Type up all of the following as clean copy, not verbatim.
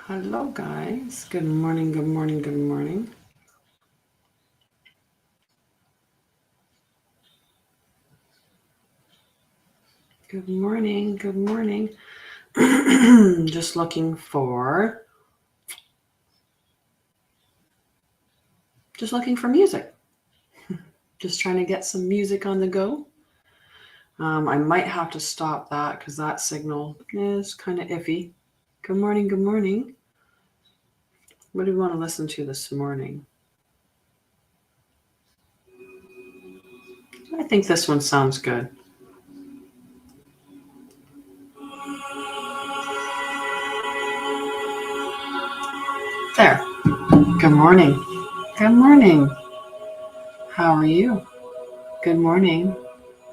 Hello, guys. Good morning, good morning, good morning. Good morning, good morning. Just looking for music. Just trying to get some music on the go. I might have to stop that because that signal is kind of iffy. Good morning, good morning. What do we want to listen to this morning? I think this one sounds good. There. Good morning. Good morning. How are you? Good morning.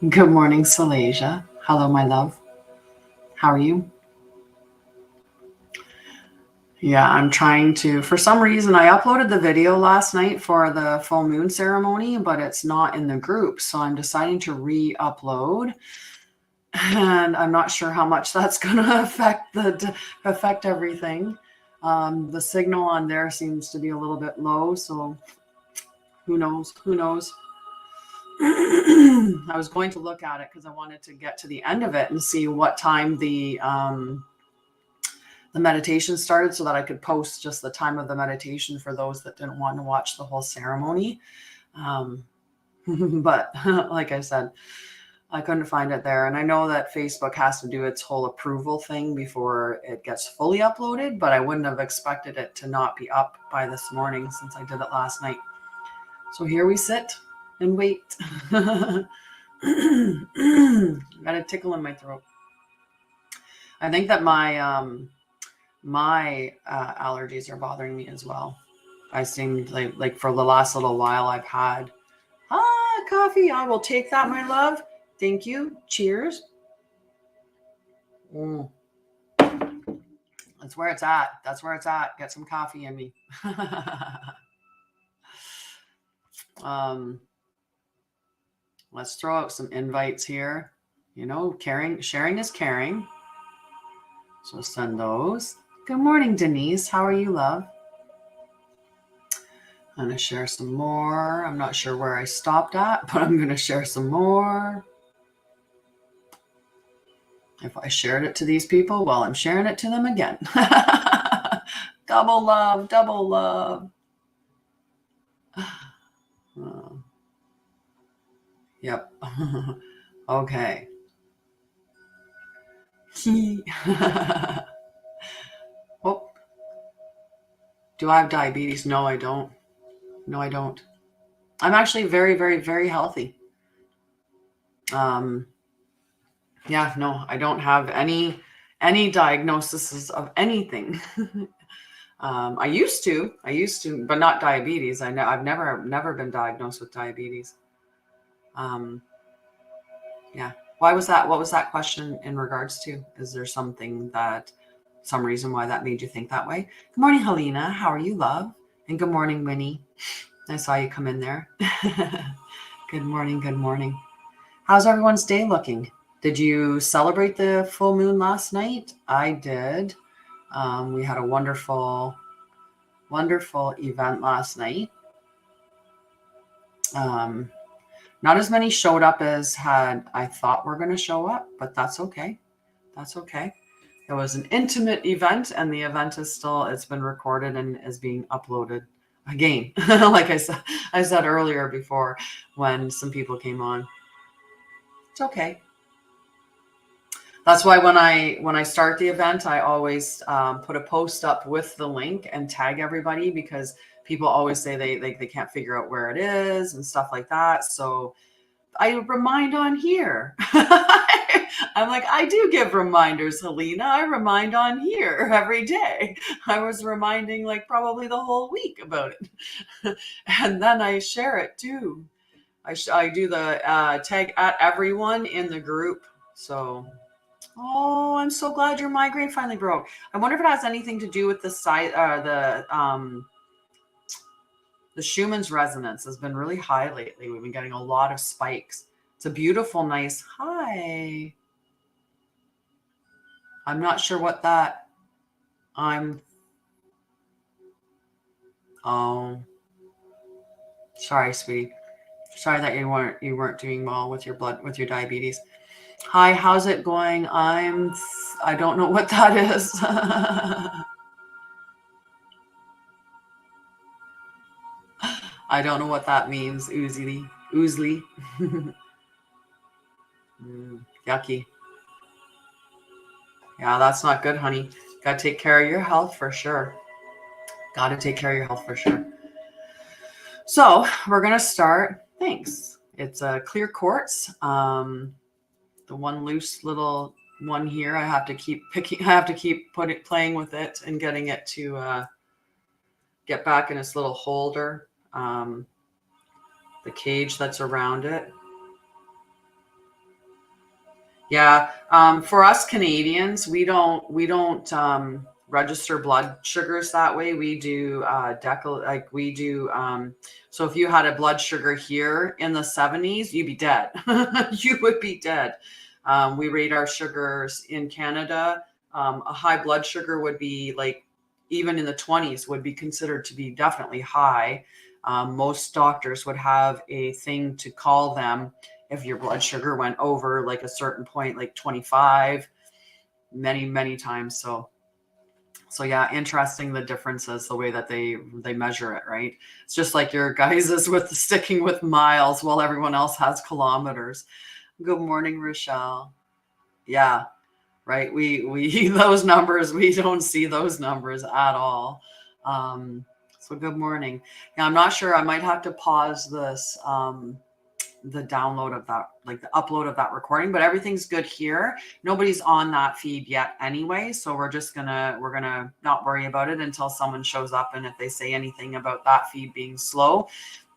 Good morning, Salasia. Hello, my love. How are you? Yeah, I'm trying to, for some reason, I uploaded the video last night for the full moon ceremony, but it's not in the group. So I'm deciding to re-upload. And I'm not sure how much that's going to affect everything. The signal on there seems to be a little bit low, so who knows? Who knows? I was going to look at it because I wanted to get to the end of it and see what time the meditation started so that I could post just the time of the meditation for those that didn't want to watch the whole ceremony. But like I said, I couldn't find it there. And I know that Facebook has to do its whole approval thing before it gets fully uploaded, but I wouldn't have expected it to not be up by this morning since I did it last night. So here we sit and wait. Got a tickle in my throat. I think that my allergies are bothering me as well. I seem like for the last little while I've had coffee. I will take that, my love. Thank you. Cheers. That's where it's at. That's where it's at. Get some coffee in me. Let's throw out some invites here. You know, sharing is caring. So send those. Good morning, Denise. How are you, love? I'm going to share some more. I'm not sure where I stopped at, but I'm going to share some more. If I shared it to these people, well, I'm sharing it to them again. Double love, double love. Yep. Okay. Oh. Do I have diabetes? No, I don't. No, I don't. I'm actually very, very, very healthy. Yeah, no, I don't have any diagnoses of anything. I used to, but not diabetes. I've never been diagnosed with diabetes. Yeah. Why was that? What was that question in regards to? Is there some reason why that made you think that way? Good morning, Helena. How are you, love? And good morning, Winnie. I saw you come in there. Good morning. Good morning. How's everyone's day looking? Did you celebrate the full moon last night? I did. We had a wonderful, wonderful event last night. Not as many showed up as I thought were going to show up, but that's okay. That's okay. It was an intimate event, and the event it's been recorded and is being uploaded again. Like I said earlier before when some people came on. It's okay. That's why when I start the event, I always put a post up with the link and tag everybody, because people always say they can't figure out where it is and stuff like that. So I remind on here. I'm like, I do give reminders, Helena. I remind on here every day. I was reminding like probably the whole week about it. And then I share it too. I do the tag at everyone in the group. So, oh, I'm so glad your migraine finally broke. I wonder if it has anything to do with the Schumann's resonance has been really high lately. We've been getting a lot of spikes. It's a beautiful, nice hi. I'm not sure what that. I'm Oh, sorry, sweetie. Sorry that you weren't doing well with your diabetes. Hi, how's it going? I don't know what that is. I don't know what that means. Oozly. Oozly. Yucky. Yeah, that's not good, honey. Got to take care of your health for sure. Got to take care of your health for sure. So we're going to start. Thanks. It's a clear quartz. The one loose little one here, I have to keep playing with it and getting it to get back in its little holder. The cage that's around it. Yeah. For us Canadians, we don't register blood sugars that way. We do so if you had a blood sugar here in the 70s, you'd be dead. You would be dead. We rate our sugars in Canada. A high blood sugar would be like, even in the 20s, would be considered to be definitely high. Most doctors would have a thing to call them if your blood sugar went over like a certain point, like 25, many times. So yeah, interesting, the differences, the way that they measure it, right? It's just like your guys is with sticking with miles while everyone else has kilometers. Good morning, Rochelle. Yeah, right. We those numbers, we don't see those numbers at all. So good morning. Now I'm not sure, I might have to pause this the download of that, like the upload of that recording, but everything's good here. Nobody's on that feed yet anyway, so we're gonna not worry about it until someone shows up, and if they say anything about that feed being slow,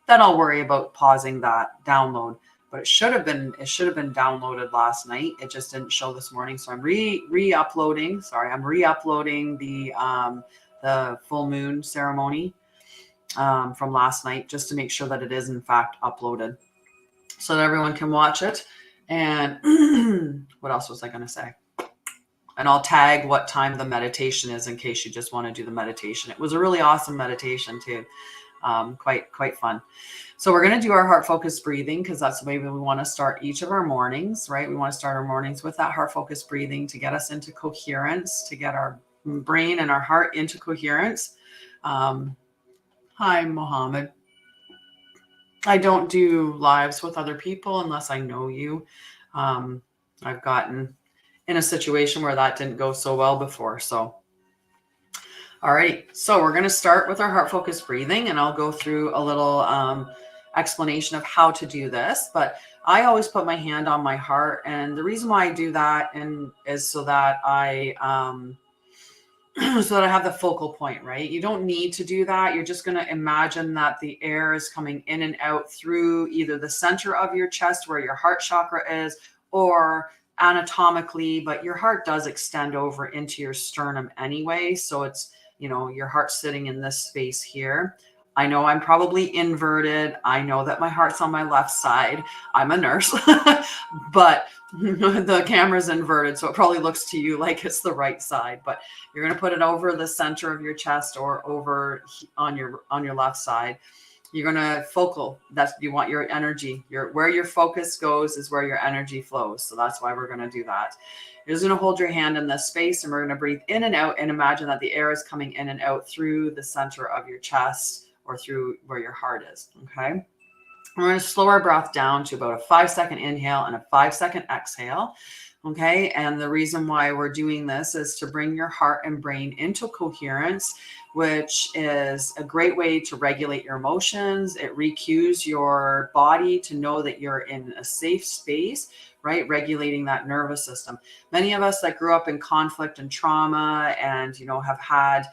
then I'll worry about pausing that download. But it should have been downloaded last night. It just didn't show this morning, so I'm re-uploading. Sorry, I'm re-uploading the full moon ceremony from last night, just to make sure that it is in fact uploaded, so that everyone can watch it. And what else was I going to say? And I'll tag what time the meditation is in case you just want to do the meditation. It was a really awesome meditation too. Quite fun. So we're going to do our heart focused breathing, because that's the way we want to start each of our mornings, right? We want to start our mornings with that heart focused breathing to get us into coherence, to get our brain and our heart into coherence. Hi, Mohammed. I don't do lives with other people unless I know you. I've gotten in a situation where that didn't go so well before. So, all right. So we're going to start with our heart focused breathing, and I'll go through a little explanation of how to do this. But I always put my hand on my heart, and the reason why I do that is so that I so that I have the focal point, right? You don't need to do that. You're just going to imagine that the air is coming in and out through either the center of your chest where your heart chakra is, or anatomically, but your heart does extend over into your sternum anyway. So it's, your heart's sitting in this space here. I know I'm probably inverted. I know that my heart's on my left side. I'm a nurse, but the camera's inverted, so it probably looks to you like it's the right side, but you're going to put it over the center of your chest or over on your left side. You're going to you want your energy, where your focus goes is where your energy flows. So that's why we're going to do that. You're just going to hold your hand in this space, and we're going to breathe in and out and imagine that the air is coming in and out through the center of your chest or through where your heart is. Okay. We're going to slow our breath down to about a 5-second inhale and a 5-second exhale. Okay. And the reason why we're doing this is to bring your heart and brain into coherence, which is a great way to regulate your emotions. It recues your body to know that you're in a safe space, right? Regulating that nervous system. Many of us that grew up in conflict and trauma and, have had,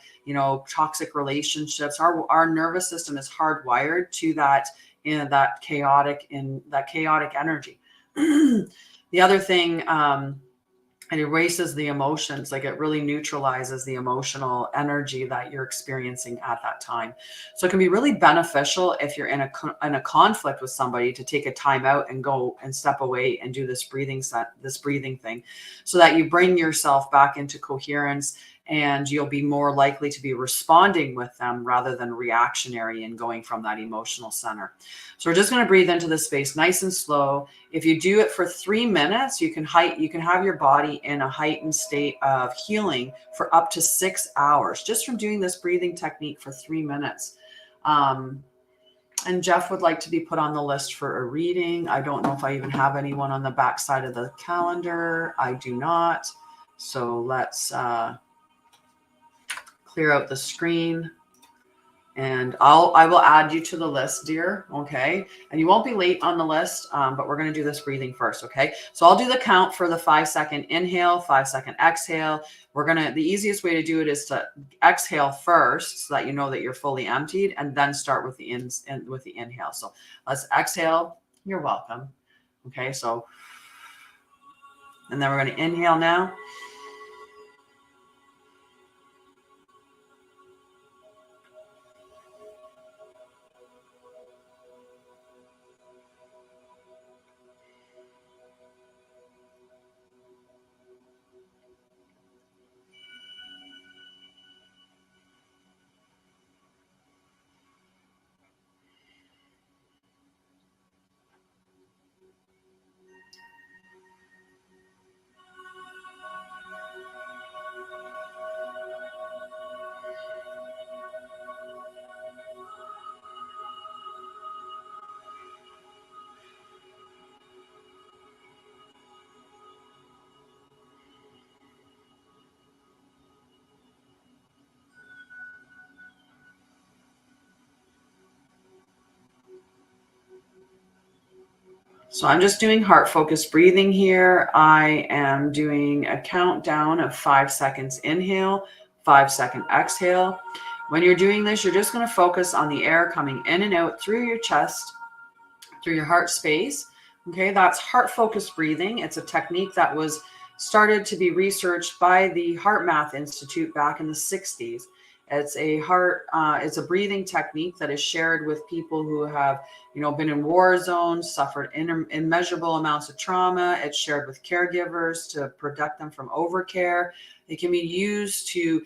toxic relationships, our nervous system is hardwired to that, that chaotic energy. The other thing, it erases the emotions, like it really neutralizes the emotional energy that you're experiencing at that time. So it can be really beneficial if you're in a conflict with somebody to take a time out and go and step away and do this breathing thing, so that you bring yourself back into coherence and you'll be more likely to be responding with them rather than reactionary and going from that emotional center. So we're just going to breathe into the space nice and slow. If you do it for 3 minutes, you can have your body in a heightened state of healing for up to 6 hours just from doing this breathing technique for 3 minutes. And Jeff would like to be put on the list for a reading. I don't know if I even have anyone on the back side of the calendar. I do not. So let's clear out the screen. And I will add you to the list, dear. Okay. And you won't be late on the list, but we're going to do this breathing first. Okay. So I'll do the count for the 5-second inhale, 5-second exhale. The easiest way to do it is to exhale first so that you know that you're fully emptied, and then start with the inhale. So let's exhale. You're welcome. Okay. So, and then we're going to inhale now. So I'm just doing heart focused breathing here. I am doing a countdown of 5 seconds inhale, 5-second exhale. When you're doing this, you're just going to focus on the air coming in and out through your chest, through your heart space. Okay, that's heart focused breathing. It's a technique that was started to be researched by the Heart Math Institute back in the 60s. It's a breathing technique that is shared with people who have, been in war zones, suffered immeasurable amounts of trauma. It's shared with caregivers to protect them from overcare. It can be used to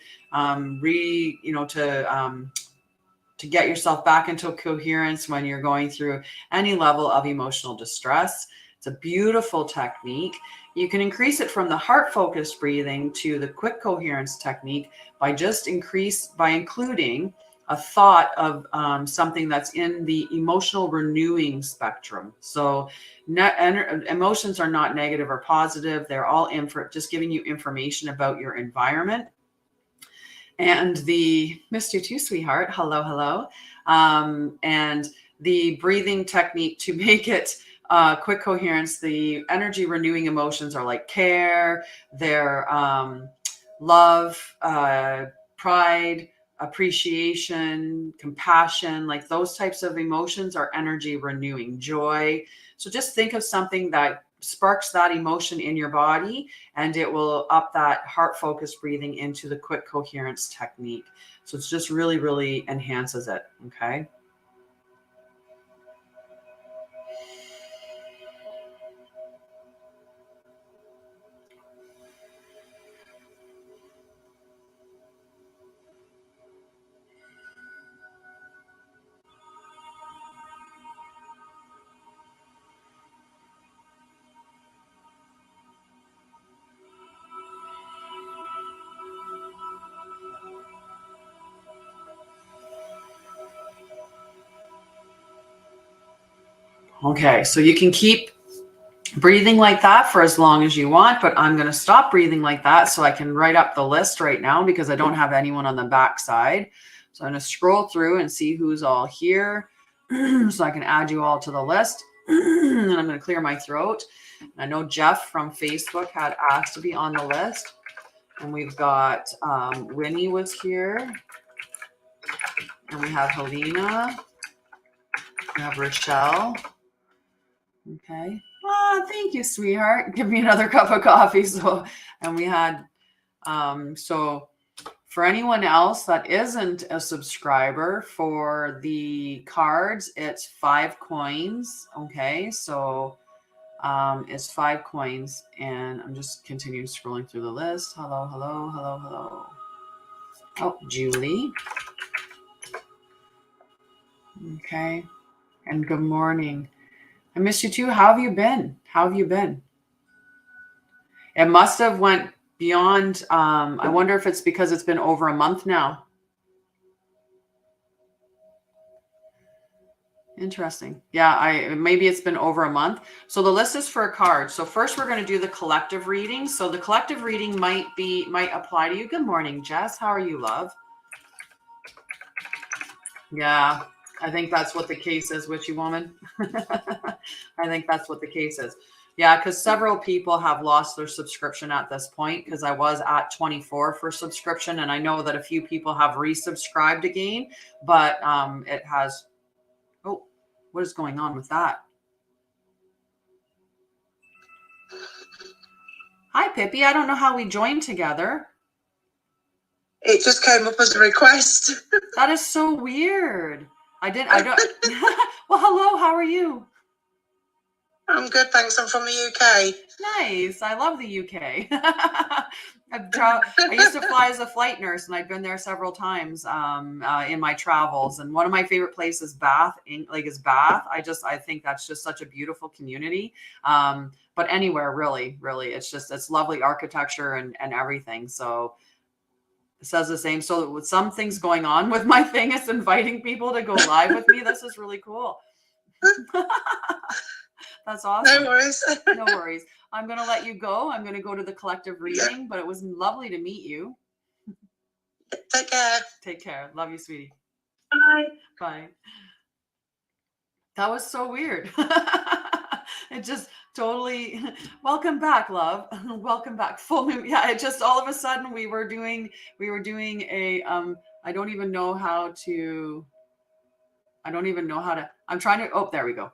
to get yourself back into coherence when you're going through any level of emotional distress. It's a beautiful technique. You can increase it from the heart-focused breathing to the quick coherence technique by including a thought of something that's in the emotional renewing spectrum. So emotions are not negative or positive. They're all just giving you information about your environment. And missed you too, sweetheart. Hello, hello. And the breathing technique to make it quick coherence, the energy renewing emotions are like care, they're love, pride, appreciation, compassion, like those types of emotions are energy renewing, joy. So just think of something that sparks that emotion in your body, and it will up that heart focused breathing into the quick coherence technique. So it's just really, really enhances it. Okay. Okay, so you can keep breathing like that for as long as you want, but I'm going to stop breathing like that so I can write up the list right now because I don't have anyone on the back side. So I'm going to scroll through and see who's all here so I can add you all to the list. And I'm going to clear my throat. I know Jeff from Facebook had asked to be on the list. And we've got Winnie was here. And we have Helena. We have Rochelle. Okay. Thank you, sweetheart. Give me another cup of coffee. And we had, so for anyone else that isn't a subscriber, for the cards, it's 5 coins. Okay. So it's 5 coins, and I'm just continuing scrolling through the list. Hello, hello, hello, hello. Oh, Julie. Okay. And good morning. I miss you too. How have you been? How have you been? It must have went beyond. I wonder if it's because it's been over a month now. Interesting. Yeah, maybe it's been over a month. So the list is for a card. So first we're going to do the collective reading. So the collective reading might apply to you. Good morning, Jess. How are you, love? Yeah, I think that's what the case is, witchy woman. I think that's what the case is. Yeah, because several people have lost their subscription at this point, because I was at 24 for subscription, and I know that a few people have resubscribed again, but it has. Oh, what is going on with that? Hi, Pippi. I don't know how we joined together. It just came up as a request. That is so weird. I don't. Well, hello. How are you? I'm good, thanks. I'm from the UK. Nice. I love the UK. I used to fly as a flight nurse, and I've been there several times in my travels. And one of my favorite places, Bath, is Bath. I think that's just such a beautiful community. But anywhere, really, it's lovely architecture and everything. So it says the same. So with some things going on with my thing, it's inviting people to go live with me. This is really cool. That's awesome. No worries. No worries. I'm going to let you go. I'm going to go to the collective reading, but it was lovely to meet you. Take care. Take care. Love you, sweetie. Bye. Bye. That was so weird. It just totally, welcome back, love. Welcome back. Full moon. Yeah, it just all of a sudden we were doing a, I don't even know how to, I'm trying to, oh, there we go.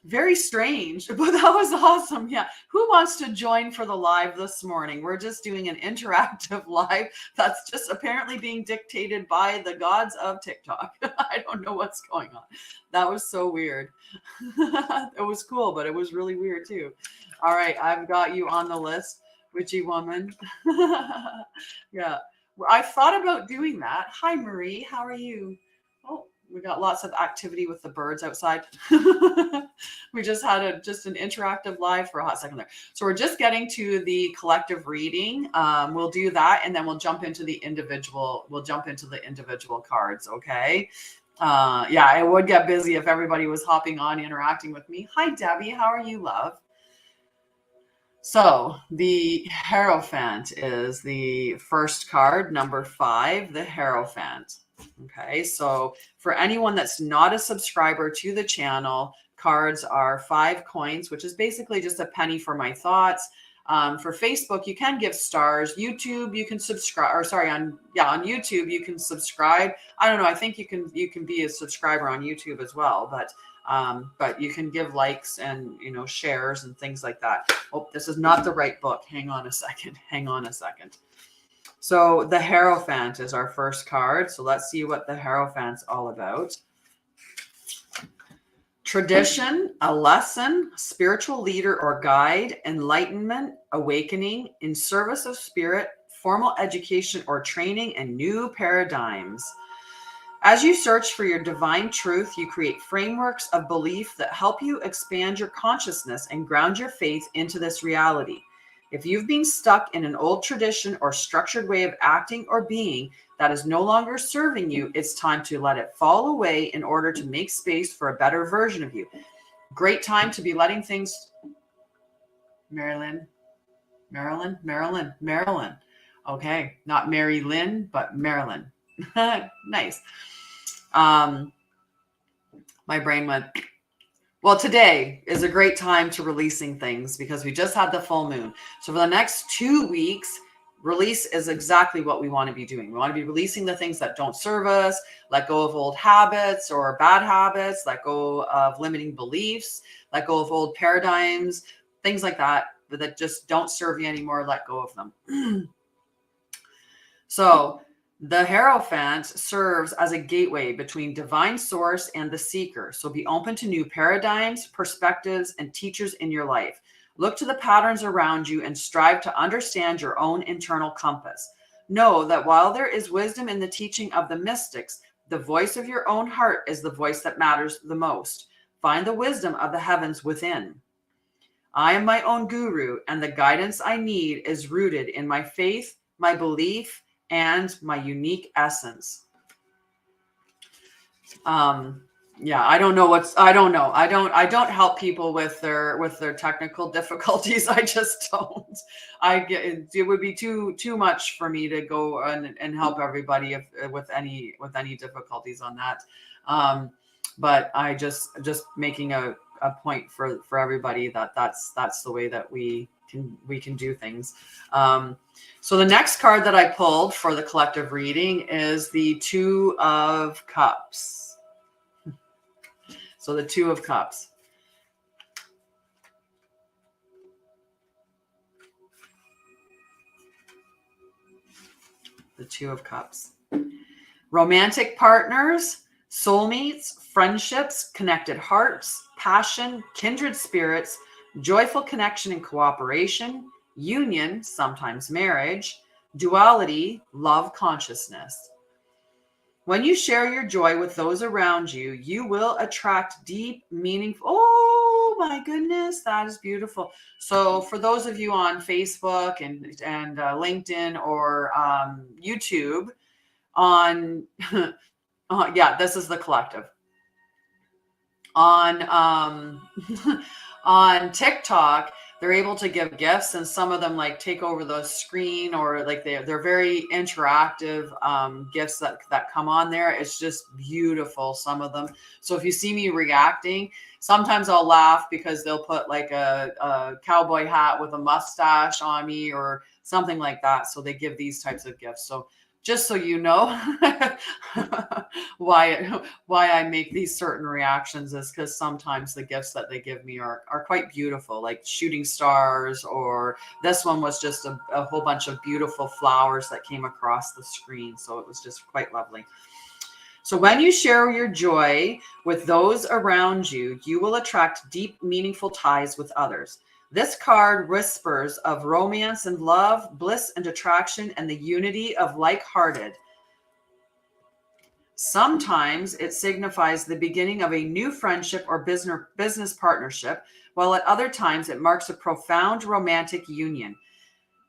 Very strange, but that was awesome. Yeah. Who wants to join for the live this morning? We're just doing an interactive live that's just apparently being dictated by the gods of TikTok. I don't know what's going on. That was so weird. It was cool, but it was really weird too. All right. I've got you on the list, witchy woman. Yeah. I thought about doing that. Hi, Marie. How are you? Oh, we got lots of activity with the birds outside. We just had an interactive live for a hot second there. So we're just getting to the collective reading. We'll do that, and then we'll jump into the individual. We'll jump into the individual cards. Okay. Yeah, it would get busy if everybody was hopping on, interacting with me. Hi, Debbie. How are you, love? So the Hierophant is the first card, number 5, the Hierophant. Okay, so for anyone that's not a subscriber to the channel, cards are 5 coins, which is basically just a penny for my thoughts. For Facebook, you can give stars. YouTube, you can subscribe, or sorry, on YouTube, you can subscribe. I don't know. I think you can be a subscriber on YouTube as well, but you can give likes and, shares and things like that. Oh, this is not the right book. Hang on a second. So the Hierophant is our first card. So let's see what the Hierophant's all about. Tradition, a lesson, spiritual leader or guide, enlightenment, awakening, in service of spirit, formal education or training, and new paradigms. As you search for your divine truth, you create frameworks of belief that help you expand your consciousness and ground your faith into this reality. If you've been stuck in an old tradition or structured way of acting or being that is no longer serving you, it's time to let it fall away in order to make space for a better version of you. Great time to be letting things... Marilyn. Okay, not Mary Lynn, but Marilyn. Nice. My brain went... Well, today is a great time to releasing things because we just had the full moon. So for the next 2 weeks, release is exactly what we want to be doing. We want to be releasing the things that don't serve us, let go of old habits or bad habits, let go of limiting beliefs, let go of old paradigms, things like that just don't serve you anymore. Let go of them. So the Hierophant serves as a gateway between divine source and the seeker. So be open to new paradigms, perspectives, and teachers in your life. Look to the patterns around you and strive to understand your own internal compass. Know that while there is wisdom in the teaching of the mystics, the voice of your own heart is the voice that matters the most. Find the wisdom of the heavens within. I am my own guru, and the guidance I need is rooted in my faith, my belief, and my unique essence. Yeah, I don't know. I don't help people with their technical difficulties. I just don't. It would be too much for me to go and help everybody with any difficulties on that. But I just making a point for everybody that's the way that we can do things. So the next card that I pulled for the collective reading is the Two of Cups. So the Two of Cups. The Two of Cups. Romantic partners, soulmates, friendships, connected hearts, passion, kindred spirits, joyful connection and cooperation, union, sometimes marriage, duality, love consciousness. When you share your joy with those around you, you will attract deep, meaningful. Oh my goodness, that is beautiful. So for those of you on Facebook and LinkedIn or YouTube, yeah, this is the collective. On on TikTok, they're able to give gifts, and some of them like take over the screen, or like they're very interactive gifts that come on there. It's just beautiful, some of them. So if you see me reacting, sometimes I'll laugh because they'll put like a cowboy hat with a mustache on me or something like that. So they give these types of gifts. So just so you know why I make these certain reactions is because sometimes the gifts that they give me are quite beautiful, like shooting stars, or this one was just a whole bunch of beautiful flowers that came across the screen. So it was just quite lovely. So when you share your joy with those around you, you will attract deep, meaningful ties with others. This card whispers of romance and love, bliss and attraction, and the unity of like-hearted. Sometimes it signifies the beginning of a new friendship or business partnership, while at other times it marks a profound romantic union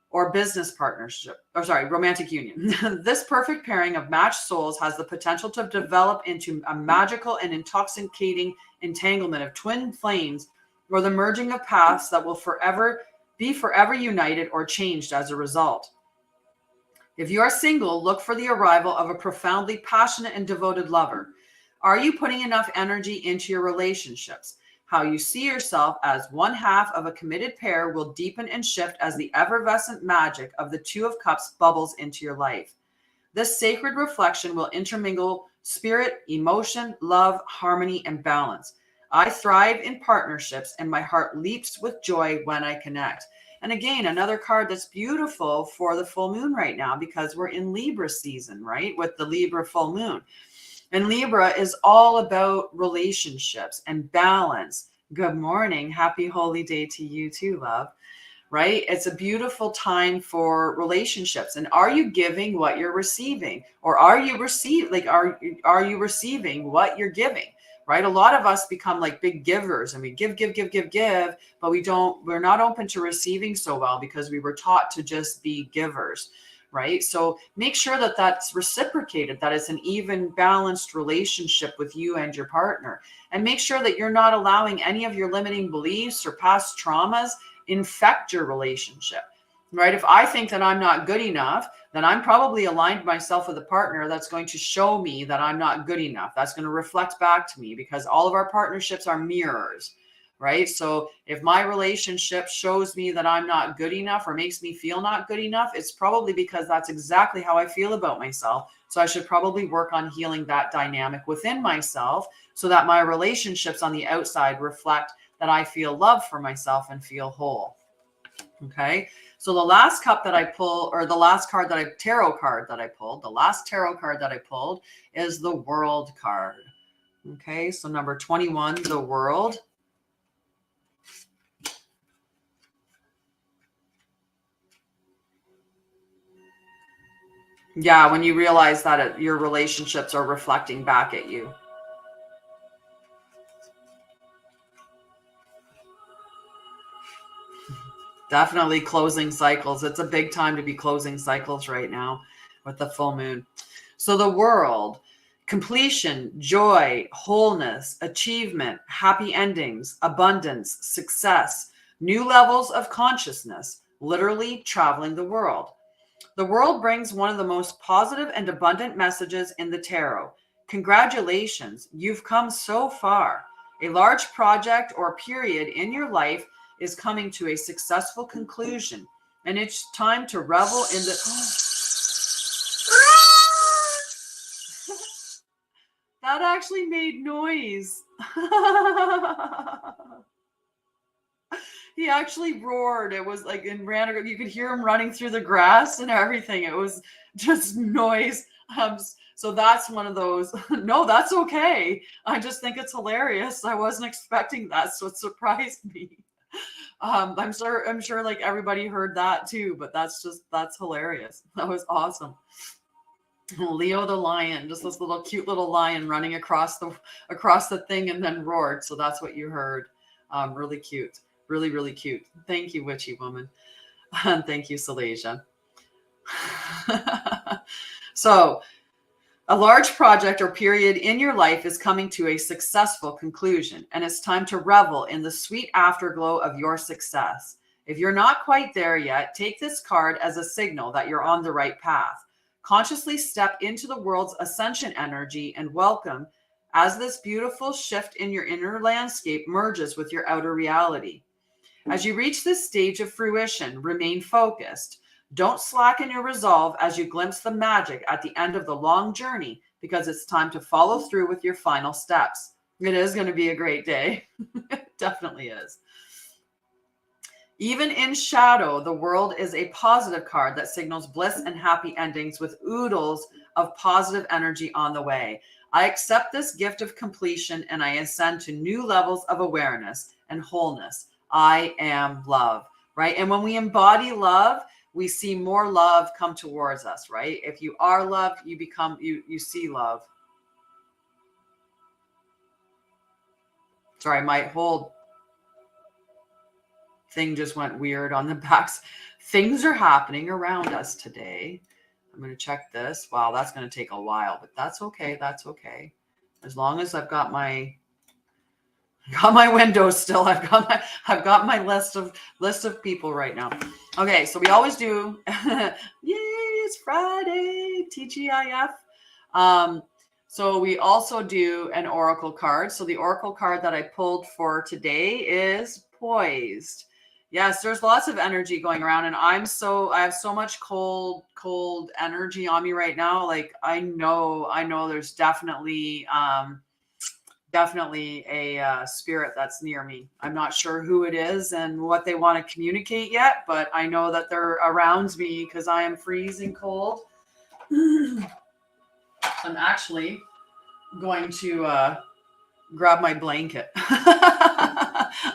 or business partnership, romantic union. This perfect pairing of matched souls has the potential to develop into a magical and intoxicating entanglement of twin flames, or the merging of paths that will be forever united or changed as a result. If you are single, look for the arrival of a profoundly passionate and devoted lover. Are you putting enough energy into your relationships? How you see yourself as one half of a committed pair will deepen and shift as the effervescent magic of the Two of Cups bubbles into your life. This sacred reflection will intermingle spirit, emotion, love, harmony, and balance. I thrive in partnerships, and my heart leaps with joy when I connect. And again, another card that's beautiful for the full moon right now, because we're in Libra season, right? With the Libra full moon. And Libra is all about relationships and balance. Good morning. Happy holy day to you too, love. Right? It's a beautiful time for relationships. And are you giving what you're receiving? Or are you you receiving what you're giving? Right? A lot of us become like big givers, and we give, but we're not open to receiving so well because we were taught to just be givers. Right? So make sure that that's reciprocated, that it's an even balanced relationship with you and your partner. And make sure that you're not allowing any of your limiting beliefs or past traumas infect your relationship. Right? If I think that I'm not good enough, then I'm probably aligned myself with a partner that's going to show me that I'm not good enough. That's going to reflect back to me, because all of our partnerships are mirrors. Right? So if my relationship shows me that I'm not good enough or makes me feel not good enough, it's probably because that's exactly how I feel about myself. So I should probably work on healing that dynamic within myself so that my relationships on the outside reflect that I feel love for myself and feel whole. Okay. So the last cup that I pull, or the last tarot card that I pulled is the World card. Okay. So number 21, the World. Yeah, when you realize that your relationships are reflecting back at you. Definitely closing cycles. It's a big time to be closing cycles right now with the full moon. So the world, completion, joy, wholeness, achievement, happy endings, abundance, success, new levels of consciousness, literally traveling the world. The world brings one of the most positive and abundant messages in the tarot. Congratulations, you've come so far. A large project or period in your life is coming to a successful conclusion, and it's time to revel in the. That actually made noise. He actually roared. It was like in random. You could hear him running through the grass and everything. It was just noise. So that's one of those. No, that's okay. I just think it's hilarious. I wasn't expecting that, so it surprised me. I'm sure like everybody heard that too, but that's hilarious. That was awesome. Leo the lion, just this little cute little lion running across the thing and then roared. So that's what you heard. Really cute. Really, really cute. Thank you, witchy woman. And thank you, Salasia. So a large project or period in your life is coming to a successful conclusion, and it's time to revel in the sweet afterglow of your success. If you're not quite there yet, take this card as a signal that you're on the right path. Consciously step into the world's ascension energy and welcome as this beautiful shift in your inner landscape merges with your outer reality. As you reach this stage of fruition, remain focused. Don't slacken your resolve as you glimpse the magic at the end of the long journey, because it's time to follow through with your final steps. It is going to be a great day. It definitely is. Even in shadow, the world is a positive card that signals bliss and happy endings with oodles of positive energy on the way. I accept this gift of completion and I ascend to new levels of awareness and wholeness. I am love, right? And when we embody love, we see more love come towards us, right? If you are love, you become, you see love. Sorry, my whole thing just went weird on the backs. Things are happening around us today. I'm going to check this. Wow, that's going to take a while, but that's okay. That's okay. As long as I've got my windows still. I've got my list of people right now. Okay, so we always do. Yay, it's Friday. TGIF. So we also do an oracle card. So the oracle card that I pulled for today is Poised. Yes, there's lots of energy going around, and I have so much cold energy on me right now. Like I know there's definitely a spirit that's near me. I'm not sure who it is and what they want to communicate yet, but I know that they're around me because I am freezing cold. I'm actually going to grab my blanket.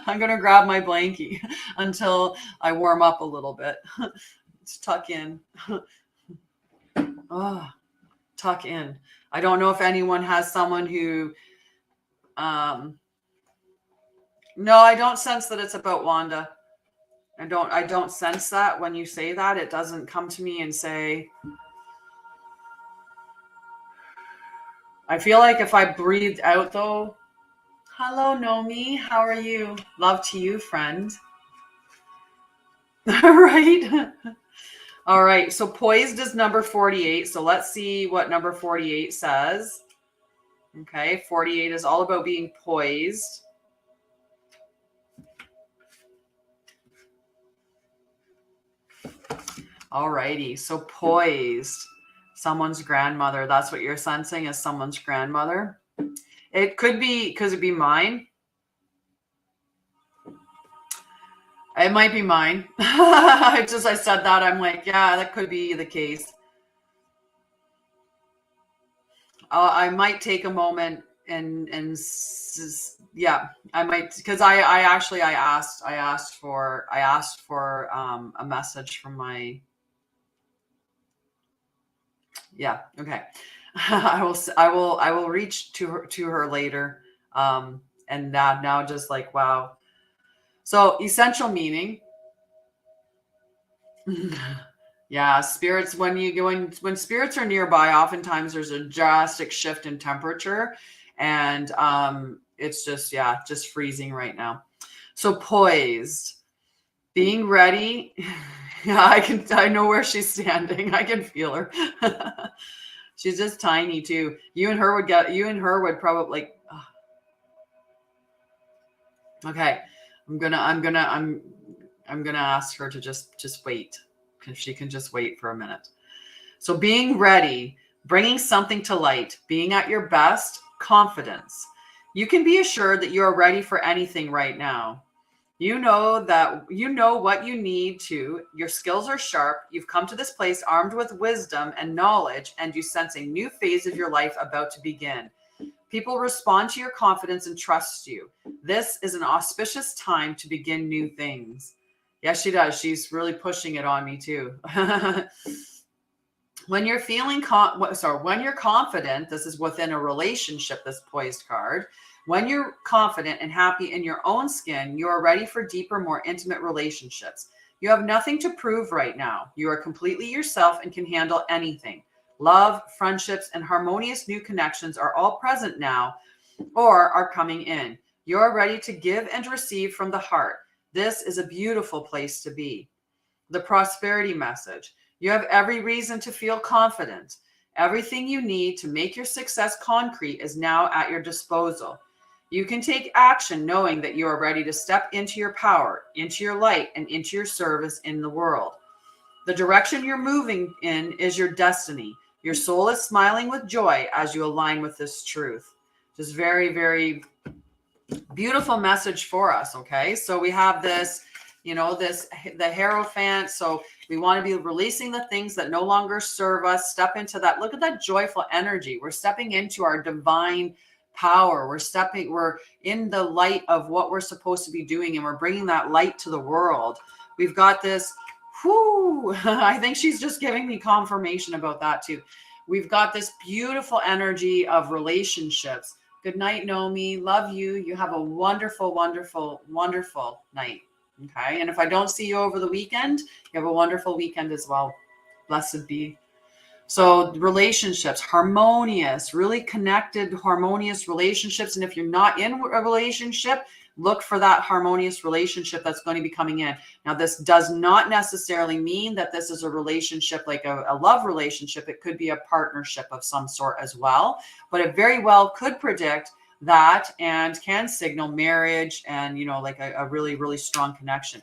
I'm going to grab my blankie until I warm up a little bit. Let's tuck in. Oh, tuck in. I don't know if anyone has someone who no, I don't sense that it's about Wanda. I don't sense that when you say that. It doesn't come to me and say. I feel like if I breathed out though. Hello, Nomi. How are you? Love to you, friend. Right? All right. So poised is number 48. So let's see what number 48 says. Okay. 48 is all about being poised. All righty. So poised. Someone's grandmother. That's what you're sensing is someone's grandmother. It could be mine. It might be mine. I said that. I'm like, yeah, that could be the case. I might take a moment and yeah, I might, because I asked for a message from my Yeah. Okay. I will reach to her later. And now just like, wow. So essential meaning. Yeah, spirits, when spirits are nearby, oftentimes there's a drastic shift in temperature, and it's just freezing right now. So poised, being ready. Yeah, I know where she's standing. I can feel her. She's just tiny too. You and her would probably like, okay. I'm gonna ask her to just wait. If she can just wait for a minute. So being ready, bringing something to light, being at your best, confidence. You can be assured that you are ready for anything right now. You know what you need to. Your skills are sharp. You've come to this place armed with wisdom and knowledge, and you sense a new phase of your life about to begin. People respond to your confidence and trust you. This is an auspicious time to begin new things. Yes, she does. She's really pushing it on me too. When you're when you're confident, this is within a relationship, this poised card. When you're confident and happy in your own skin, you are ready for deeper, more intimate relationships. You have nothing to prove right now. You are completely yourself and can handle anything. Love, friendships, and harmonious new connections are all present now or are coming in. You are ready to give and receive from the heart. This is a beautiful place to be. The prosperity message. You have every reason to feel confident. Everything you need to make your success concrete is now at your disposal. You can take action knowing that you are ready to step into your power, into your light, and into your service in the world. The direction you're moving in is your destiny. Your soul is smiling with joy as you align with this truth. Just very, very beautiful message for us. Okay. So we have this, the Hierophant. So we want to be releasing the things that no longer serve us. Step into that. Look at that joyful energy. We're stepping into our divine power. We're in the light of what we're supposed to be doing, and we're bringing that light to the world. We've got this. I think she's just giving me confirmation about that too. We've got this beautiful energy of relationships. Good night, Nomi. Love you. You have a wonderful, wonderful, wonderful night. Okay. And if I don't see you over the weekend, you have a wonderful weekend as well. Blessed be. So relationships, harmonious, really connected, harmonious relationships. And if you're not in a relationship, look for that harmonious relationship that's going to be coming in. Now, this does not necessarily mean that this is a relationship like a love relationship. It could be a partnership of some sort as well, but it very well could predict that and can signal marriage and, like a really, really strong connection.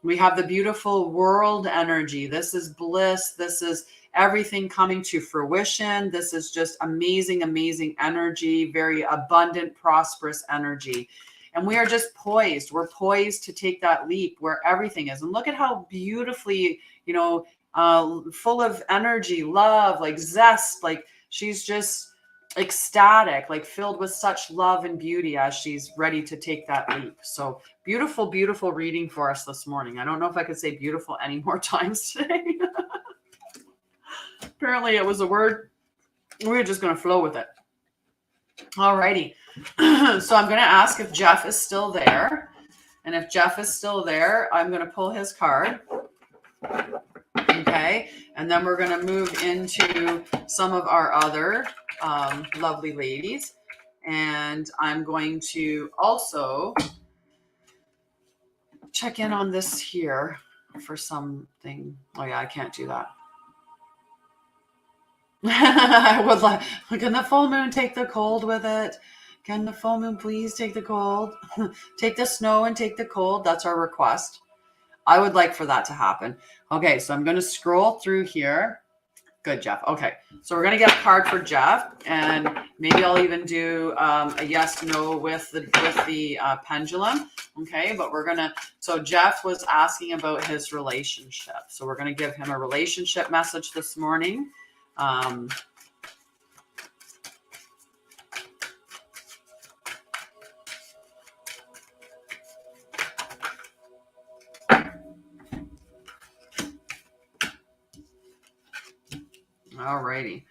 We have the beautiful world energy. This is bliss. This is everything coming to fruition. This is just amazing, amazing energy, very abundant, prosperous energy. And we are just poised. We're poised to take that leap where everything is. And look at how beautifully, full of energy, love, like zest, like she's just ecstatic, like filled with such love and beauty as she's ready to take that leap. So beautiful, beautiful reading for us this morning. I don't know if I could say beautiful any more times today. Apparently it was a word. We're just going to flow with it. All righty. So I'm going to ask if Jeff is still there. And if Jeff is still there, I'm going to pull his card. Okay. And then we're going to move into some of our other lovely ladies. And I'm going to also check in on this here for something. Oh yeah, I can't do that. I would like, can the full moon take the cold with it? Can the full moon please take the cold? Take the snow and take the cold. That's our request. I would like for that to happen. Okay, so I'm going to scroll through here. Good, Jeff. Okay, so we're going to get a card for Jeff, and maybe I'll even do a yes, no with the pendulum. Okay, but we're going to, so Jeff was asking about his relationship. So we're going to give him a relationship message this morning. All righty.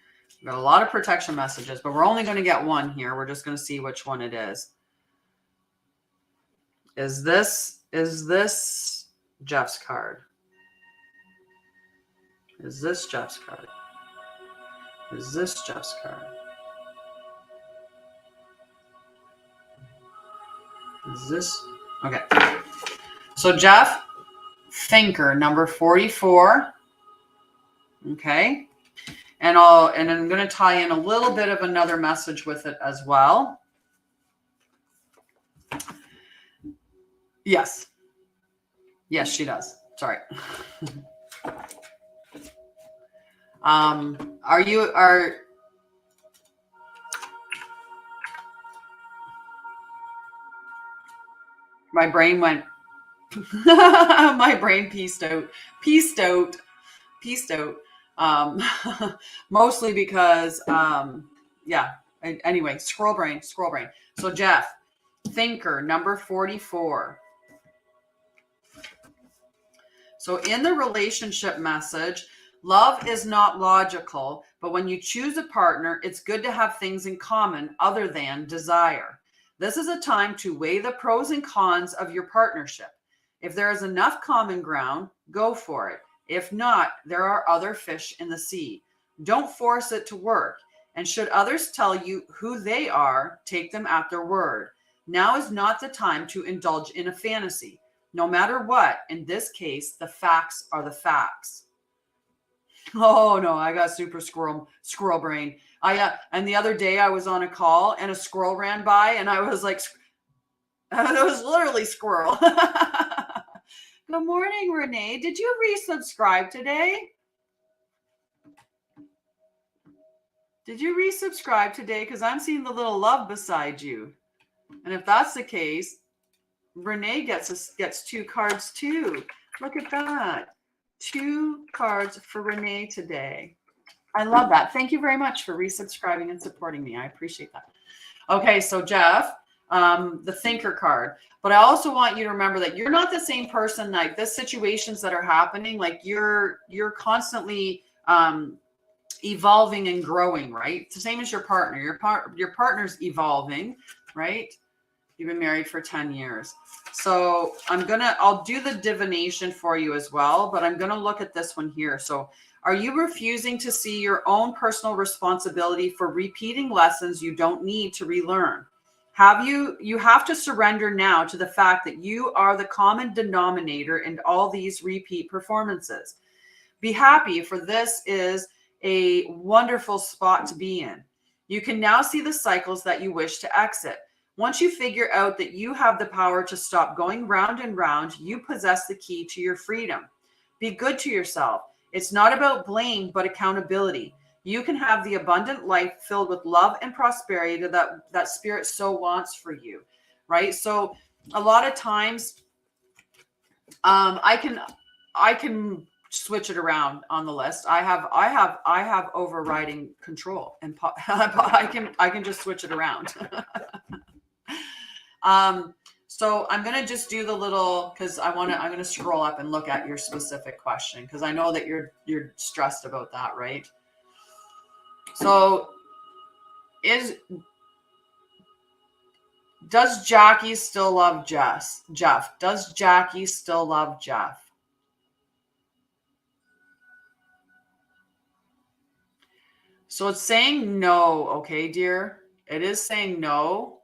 Got a lot of protection messages, but we're only going to get one here. We're just going to see which one it is. Is this Jeff's card? Is this Jeff's card? Is this Jeff's card? Is this? Okay. So Jeff, thinker, number 44. Okay. And I'm going to tie in a little bit of another message with it as well. Yes. Yes, she does. Sorry. My brain went, my brain pieced out. Mostly because, yeah. Anyway, scroll brain. So Jeff, thinker, number 44. So in the relationship message, love is not logical, but when you choose a partner, it's good to have things in common other than desire. This is a time to weigh the pros and cons of your partnership. If there is enough common ground, go for it. If not, there are other fish in the sea. Don't force it to work. And should others tell you who they are, take them at their word. Now is not the time to indulge in a fantasy. No matter what, in this case, the facts are the facts. Oh no, I got super squirrel brain. And the other day I was on a call and a squirrel ran by and I was like, it was literally squirrel. Good morning, Renee. Did you resubscribe today? Because I'm seeing the little love beside you. And if that's the case, Renee gets 2 cards too. Look at that. 2 cards for Renee today. I love that. Thank you very much for resubscribing and supporting me. I appreciate that. Okay, so Jeff, the thinker card. But I also want you to remember that you're not the same person. Like the situations that are happening, like you're constantly evolving and growing, right? It's the same as your partner. Your partner's evolving, right? You've been married for 10 years. So I'll do the divination for you as well, but I'm going to look at this one here. So are you refusing to see your own personal responsibility for repeating lessons you don't need to relearn? You have to surrender now to the fact that you are the common denominator in all these repeat performances. Be happy, for this is a wonderful spot to be in. You can now see the cycles that you wish to exit. Once you figure out that you have the power to stop going round and round, you possess the key to your freedom. Be good to yourself. It's not about blame, but accountability. You can have the abundant life filled with love and prosperity that spirit so wants for you, right? So a lot of times I can switch it around on the list. I have overriding control, and I can just switch it around. So I'm going to just do the little, because I'm going to scroll up and look at your specific question, because I know that you're stressed about that, right? So does Jackie still love Jeff? Does Jackie still love Jeff? So it's saying no, okay, dear? It is saying no.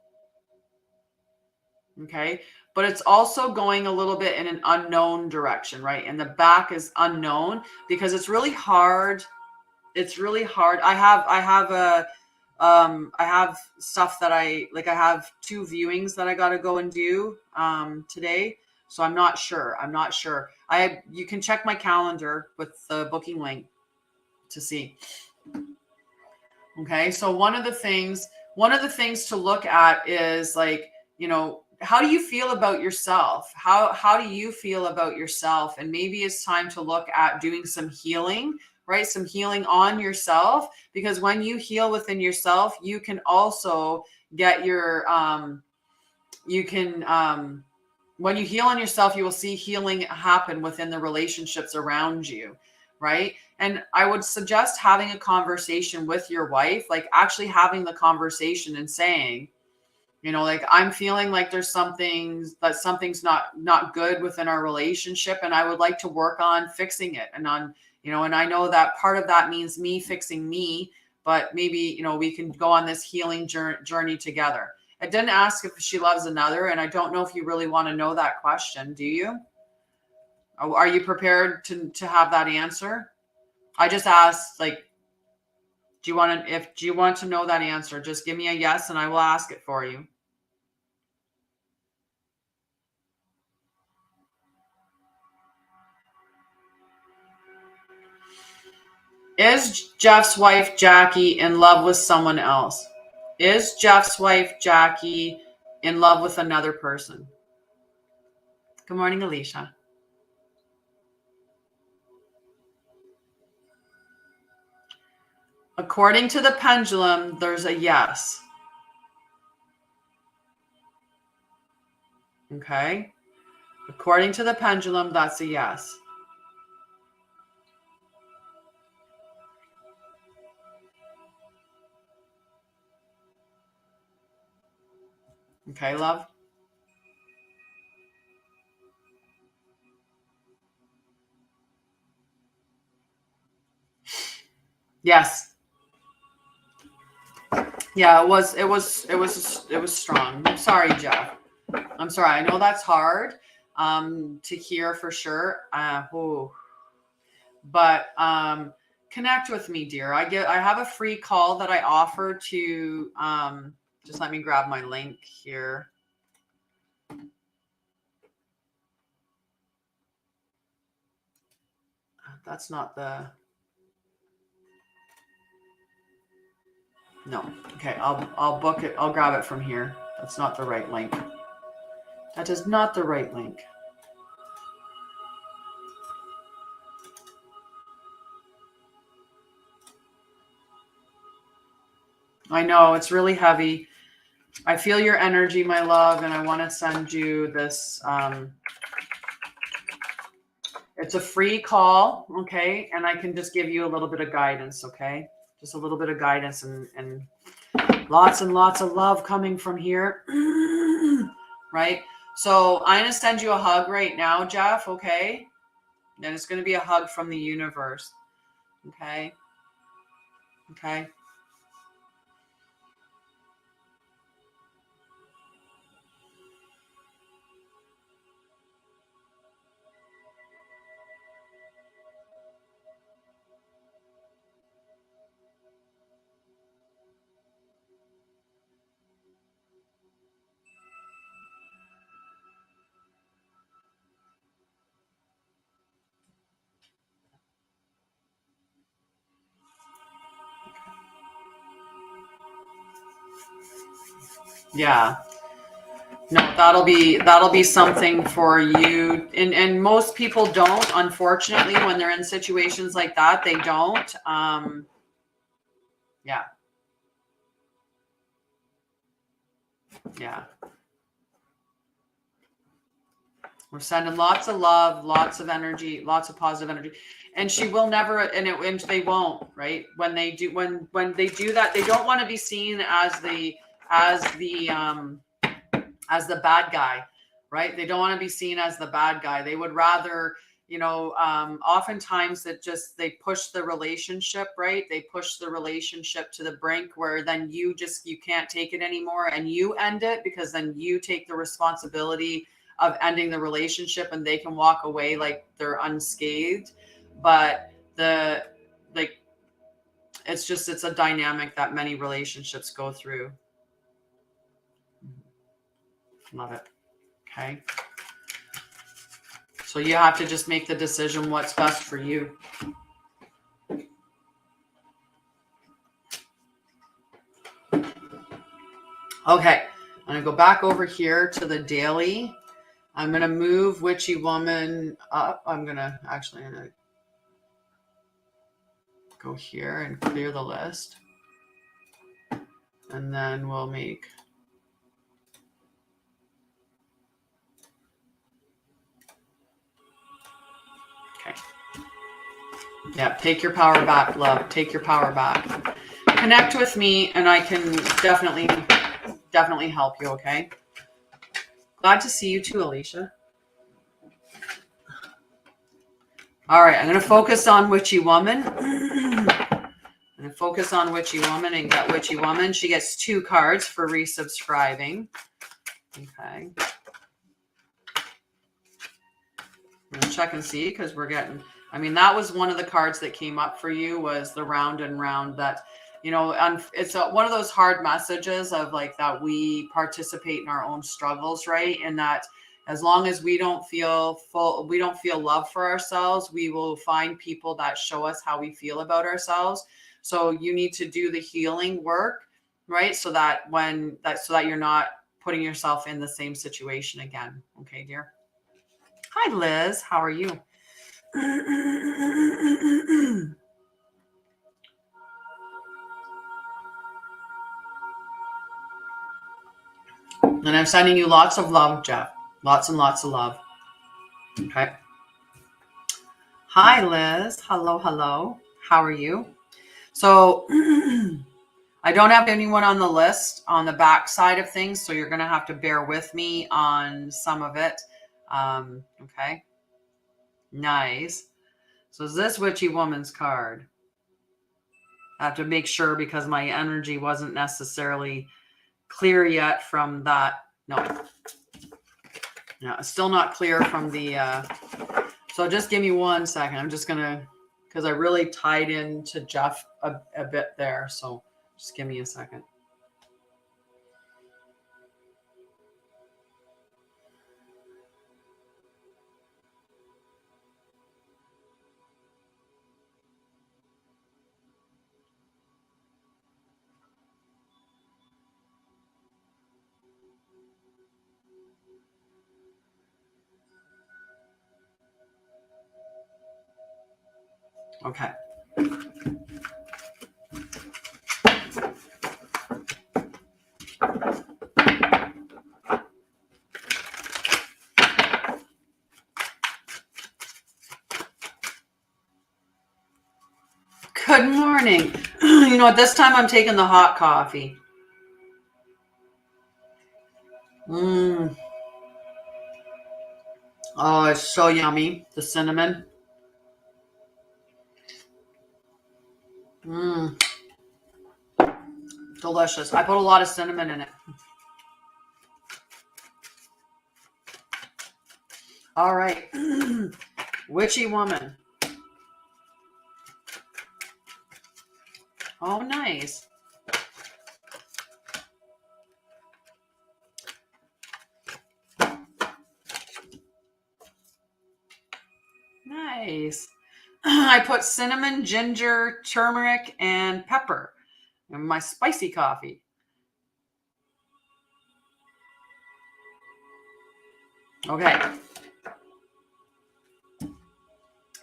Okay, but it's also going a little bit in an unknown direction, right? And the back is unknown because it's really hard. It's really hard. I have stuff that I have 2 viewings that I got to go and do today. So I'm not sure. You can check my calendar with the booking link to see. Okay. So one of the things to look at is how do you feel about yourself? How do you feel about yourself? And maybe it's time to look at doing some healing, right? Some healing on yourself, because when you heal within yourself, you can also get your, when you heal on yourself, you will see healing happen within the relationships around you, right? And I would suggest having a conversation with your wife, like actually having the conversation and saying, you know, like, I'm feeling like there's something's not good within our relationship, and I would like to work on fixing it. And on, you know, and I know that part of that means me fixing me, but maybe, you know, we can go on this healing journey together. I didn't ask if she loves another, and I don't know if you really want to know that question. Do you? Are you prepared to have that answer? I just asked, like, do you want to know that answer? Just give me a yes, and I will ask it for you. Is Jeff's wife, Jackie, in love with someone else? Is Jeff's wife, Jackie, in love with another person? Good morning, Alicia. According to the pendulum, there's a yes. Okay. According to the pendulum, that's a yes. Okay, love? Yes. Yeah, it was strong. I'm sorry, Jeff. I'm sorry. I know that's hard to hear for sure. But connect with me, dear. I have a free call that I offer to just let me grab my link here. That's not the no. Okay, I'll book it. I'll grab it from here. That's not the right link. That is not the right link. I know it's really heavy. I feel your energy, my love, and I want to send you this. It's a free call, okay? And I can just give you a little bit of guidance, okay? Just a little bit of guidance and lots and lots of love coming from here, right? So I'm going to send you a hug right now, Jeff, okay? And it's going to be a hug from the universe, okay? Okay. Yeah. No, that'll be something for you. And most people don't, unfortunately, when they're in situations like that, they don't. Yeah. Yeah. We're sending lots of love, lots of energy, lots of positive energy. And she will never, and they won't, right? When they do that, they don't want to be seen as the bad guy, right? They don't want to be seen as the bad guy. They would rather, oftentimes they push the relationship, right? They push the relationship to the brink where then you can't take it anymore and you end it, because then you take the responsibility of ending the relationship and they can walk away like they're unscathed. But it's a dynamic that many relationships go through. Love it. Okay. So you have to just make the decision what's best for you. Okay. I'm going to go back over here to the daily. I'm going to move Witchy Woman up. I'm going to go here and clear the list. And then we'll make... Okay. Yeah, take your power back, love. Take your power back. Connect with me and I can definitely help you, okay? Glad to see you too, Alicia. All right, I'm going to focus on Witchy Woman. I'm going to focus on Witchy Woman and get Witchy Woman. She gets 2 cards for resubscribing. Okay. I'm going to check and see because we're getting... I mean, that was one of the cards that came up for you was the round and round that, you know, it's one of those hard messages of like that we participate in our own struggles, right? And that as long as we don't feel love for ourselves, we will find people that show us how we feel about ourselves. So you need to do the healing work, right? So that you're not putting yourself in the same situation again. Okay, dear. Hi, Liz. How are you? And I'm sending you lots of love, Jeff. Lots and lots of love. Okay. Hi, Liz. Hello, hello. How are you? So I don't have anyone on the list on the back side of things, so you're going to have to bear with me on some of it. Okay. Nice. So is this Witchy Woman's card? I have to make sure because my energy wasn't necessarily clear yet from that. No, it's still not clear from the, so just give me 1 second. I'm just going to, because I really tied into Jeff a bit there. So just give me a second. Okay. Good morning. You know, at this time I'm taking the hot coffee. Oh, it's so yummy. The cinnamon. Delicious. I put a lot of cinnamon in it. All right. Witchy Woman. Oh, nice. Nice. I put cinnamon, ginger, turmeric, and pepper in my spicy coffee. Okay.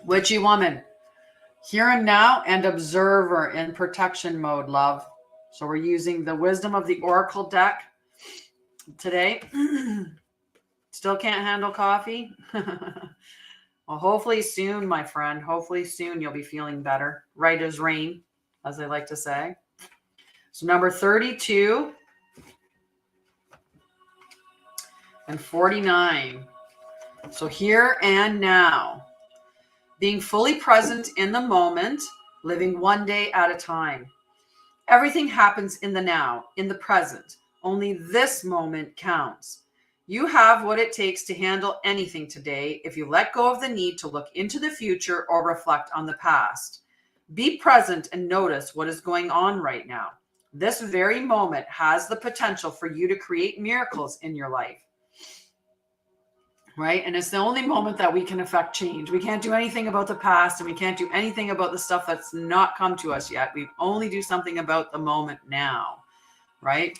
Witchy Woman. Here and now and observer in protection mode, love. So we're using the Wisdom of the Oracle deck today. Still can't handle coffee? Well, hopefully soon, my friend. Hopefully soon you'll be feeling better. Right as rain, as they like to say. So number 32 and 49. So here and now. Being fully present in the moment, living one day at a time. Everything happens in the now, in the present. Only this moment counts. You have what it takes to handle anything today if you let go of the need to look into the future or reflect on the past. Be present and notice what is going on right now. This very moment has the potential for you to create miracles in your life. Right? And it's the only moment that we can affect change. We can't do anything about the past and we can't do anything about the stuff that's not come to us yet. We only do something about the moment now, right?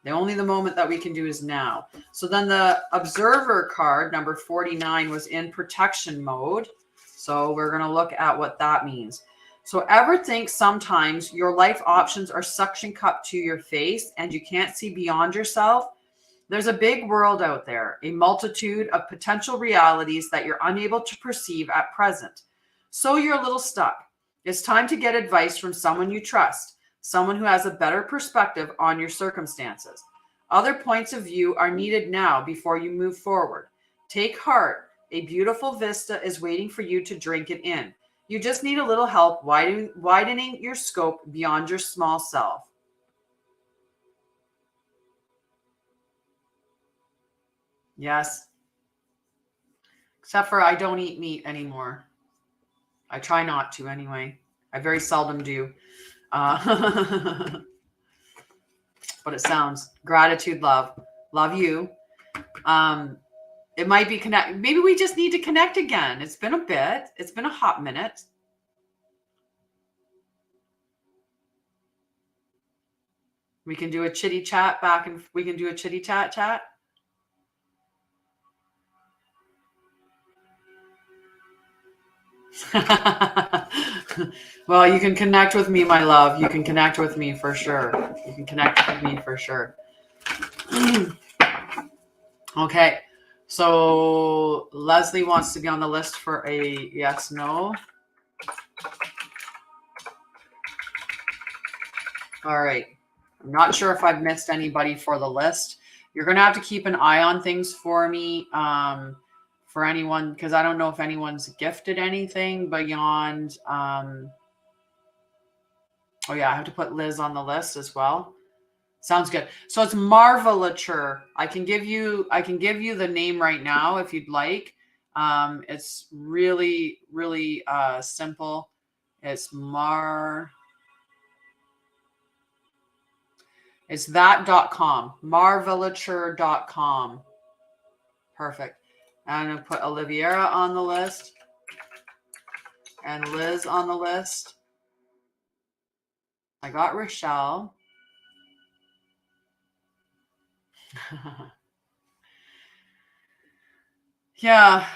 The moment that we can do is now. So then the observer card, number 49, was in protection mode. So we're going to look at what that means. So ever think sometimes your life options are suction cupped to your face and you can't see beyond yourself? There's a big world out there, a multitude of potential realities that you're unable to perceive at present. So you're a little stuck. It's time to get advice from someone you trust, someone who has a better perspective on your circumstances. Other points of view are needed now before you move forward. Take heart. A beautiful vista is waiting for you to drink it in. You just need a little help widening your scope beyond your small self. Yes. Except for I don't eat meat anymore. I try not to anyway. I very seldom do. But it sounds gratitude, love. Love you. It might be connect. Maybe we just need to connect again. It's been a bit. It's been a hot minute. We can do a chitty chat back and we can do a chitty chat. Well, you can connect with me, my love. You can connect with me for sure. You can connect with me for sure. Okay. So Leslie wants to be on the list for a yes, no. All right. I'm not sure if I've missed anybody for the list. You're going to have to keep an eye on things for me for anyone, because I don't know if anyone's gifted anything beyond. Oh, yeah, I have to put Liz on the list as well. Sounds good. So it's Marvelature. I can give you the name right now if you'd like. It's really, really simple. It's It's that.com, marvelature.com. Perfect. I'm going to put Oliviera on the list and Liz on the list. I got Rochelle. Yeah.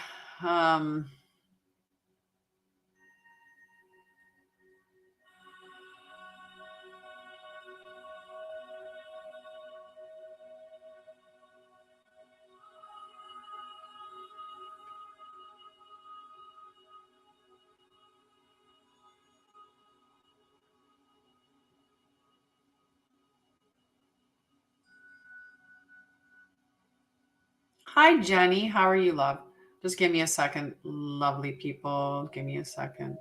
Hi, Jenny. How are you, love? Just give me a second, lovely people. Give me a second.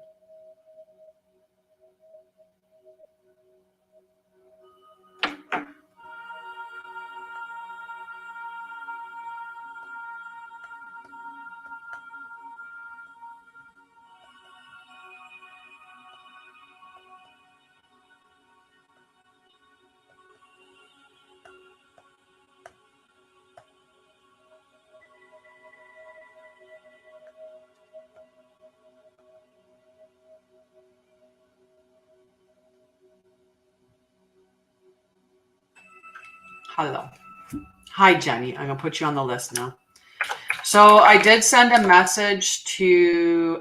Hello. Hi, Jenny. I'm going to put you on the list now. So I did send a message to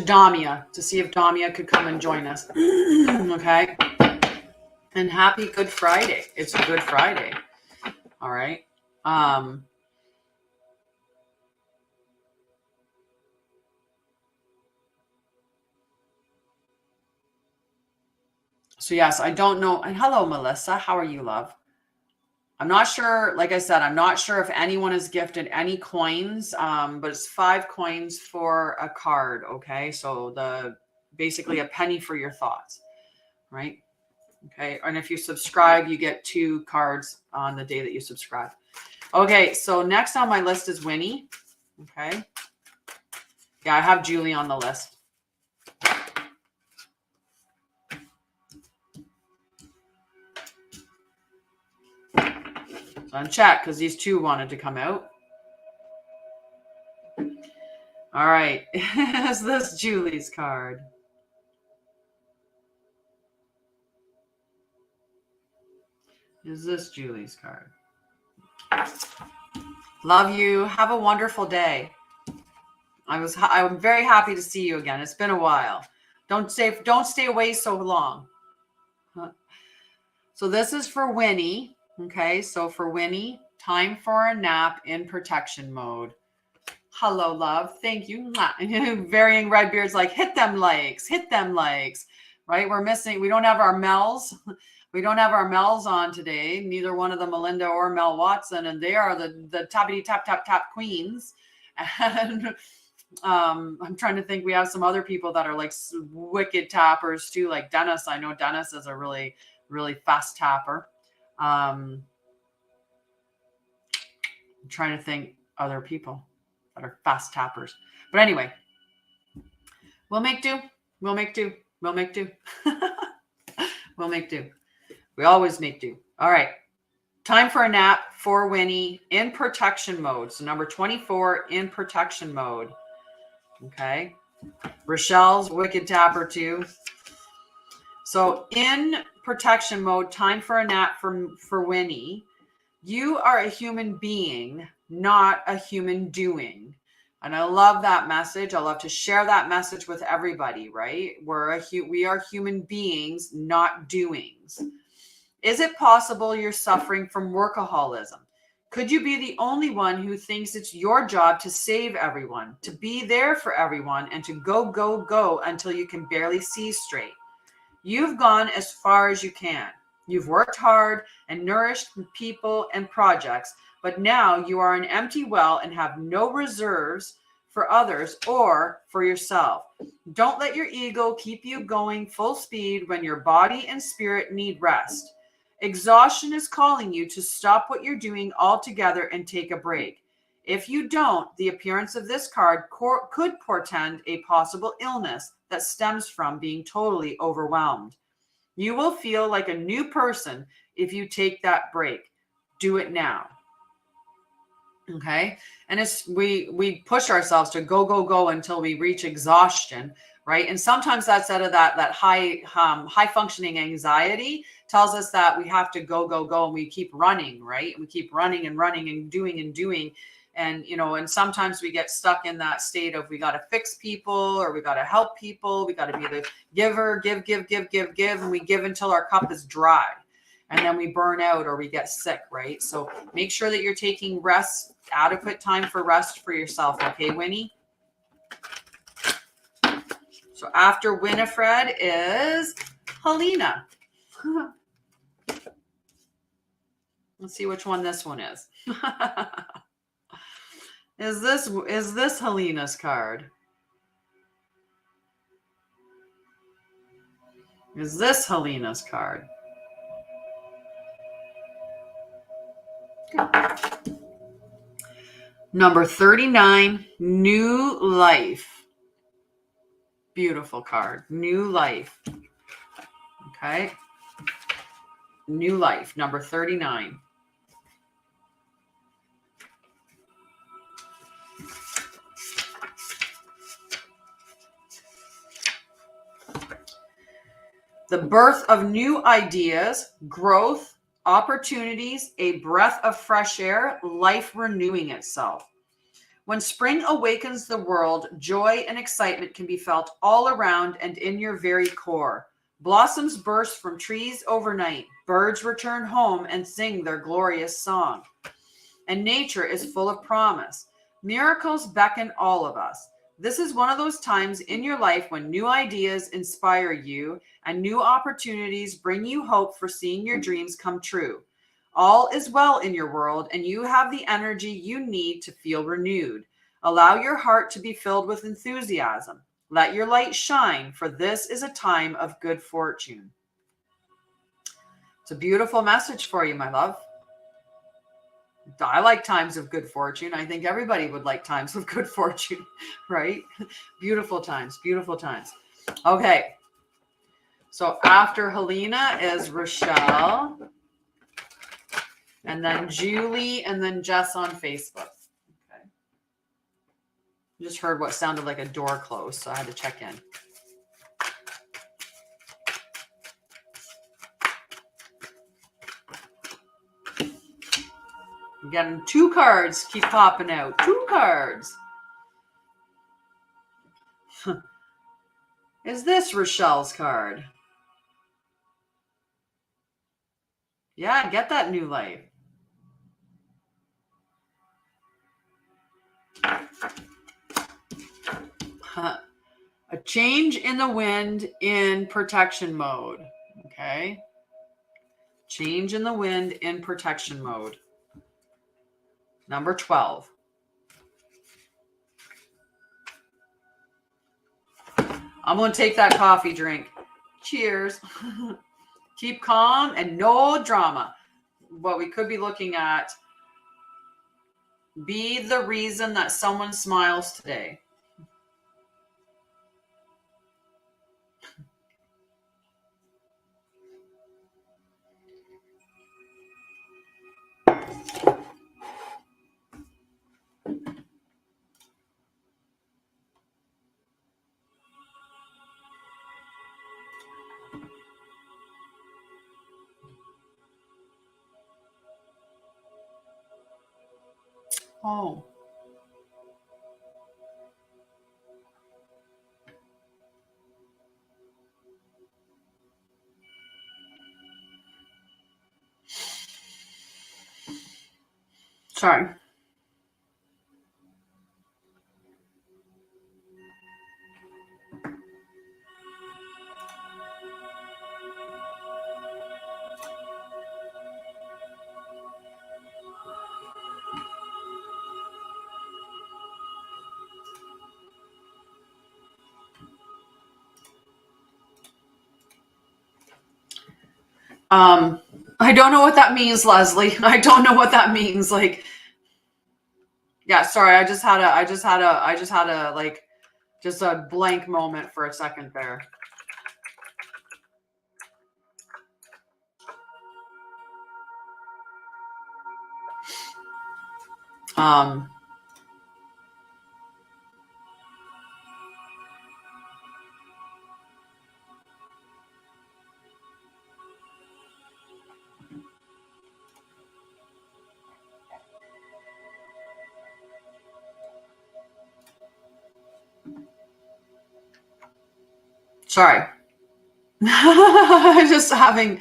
Damia to see if Damia could come and join us. Okay. And happy Good Friday. It's Good Friday. All right. So yes, I don't know. And hello, Melissa. How are you, love? I'm not sure. Like I said, I'm not sure if anyone is gifted any coins, but it's 5 coins for a card. Okay. So basically a penny for your thoughts, right? Okay. And if you subscribe, you get 2 cards on the day that you subscribe. Okay. So next on my list is Winnie. Okay. Yeah, I have Julie on the list. So uncheck because these 2 wanted to come out. All right. Is this Julie's card? Is this Julie's card? Love you. Have a wonderful day. I'm very happy to see you again. It's been a while. Don't stay away so long. So this is for Winnie. Okay, so for Winnie, time for a nap in protection mode. Hello, love. Thank you. Mwah. Varying Redbeard's like, hit them likes, right? We're missing, we don't have our Mel's. We don't have our Mel's on today. Neither one of them, Melinda or Mel Watson, and they are the tappity tap tap tap queens. And I'm trying to think. We have some other people that are like wicked tappers too, like Dennis. I know Dennis is a really, really fast tapper. I'm trying to think other people that are fast tappers. But anyway, we'll make do. We'll make do. We'll make do. We'll make do. We always make do. All right. Time for a nap for Winnie in protection mode. So number 24 in protection mode. Okay. Rochelle's wicked tapper too. So in protection mode, time for a nap for Winnie. You are a human being, not a human doing. And I love that message. I love to share that message with everybody, right? We are human beings, not doings. Is it possible you're suffering from workaholism? Could you be the only one who thinks it's your job to save everyone, to be there for everyone, and to go, go, go until you can barely see straight? You've gone as far as you can. You've worked hard and nourished people and projects, but now you are an empty well and have no reserves for others or for yourself. Don't let your ego keep you going full speed when your body and spirit need rest. Exhaustion is calling you to stop what you're doing altogether and take a break. If you don't, the appearance of this card could portend a possible illness that stems from being totally overwhelmed. You will feel like a new person if you take that break. Do it now. Okay. And we push ourselves to go, go, go until we reach exhaustion, right? And sometimes that's out of that high functioning anxiety tells us that we have to go, go, go, and we keep running, right? We keep running and running and doing and doing. And, and sometimes we get stuck in that state of we got to fix people or we got to help people. We got to be the giver, give. And we give until our cup is dry. And then we burn out or we get sick, right? So make sure that you're taking rest, adequate time for rest for yourself. Okay, Winnie? So after Winifred is Helena. Let's see which one this one is. Is this Helena's card? Is this Helena's card? Okay. Number 39, New Life. Beautiful card. New Life. Okay. New Life, number 39. The birth of new ideas, growth, opportunities, a breath of fresh air, life renewing itself. When spring awakens the world, joy and excitement can be felt all around and in your very core. Blossoms burst from trees overnight. Birds return home and sing their glorious song. And nature is full of promise. Miracles beckon all of us. This is one of those times in your life when new ideas inspire you and new opportunities bring you hope for seeing your dreams come true. All is well in your world, and you have the energy you need to feel renewed. Allow your heart to be filled with enthusiasm. Let your light shine, for this is a time of good fortune. It's a beautiful message for you, my love. I like times of good fortune. I think everybody would like times of good fortune, right? Beautiful times, beautiful times. Okay. So after Helena is Rochelle, and then Julie, and then Jess on Facebook. Okay. Just heard what sounded like a door close, so I had to check in. I'm getting 2 cards keep popping out. 2 cards. Is this Rochelle's card? Yeah, get that new life. A change in the wind in protection mode. Okay. Change in the wind in protection mode. Number 12. I'm going to take that coffee drink. Cheers. Keep calm and no drama. What we could be looking at, be the reason that someone smiles today. Oh. Sorry. I don't know what that means, Leslie. I don't know what that means. Like, yeah, sorry. I just had a like, just a blank moment for a second there. Sorry. Just having.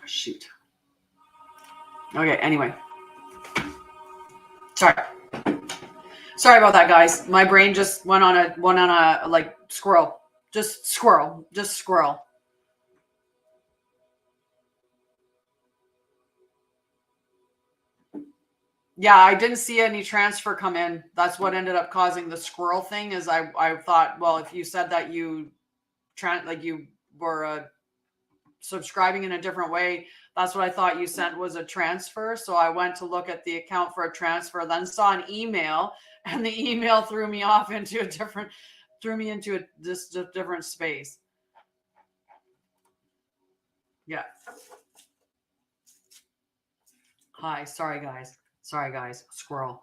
Shoot. Okay, anyway. Sorry about that, guys. My brain just went on a like squirrel. Just squirrel. Yeah, I didn't see any transfer come in. That's what ended up causing the squirrel thing. Is I thought, well, if you said that you you were subscribing in a different way, that's what I thought you sent was a transfer. So I went to look at the account for a transfer, then saw an email, and the email threw me off into a different space. Yeah. Hi. Sorry, guys. Squirrel.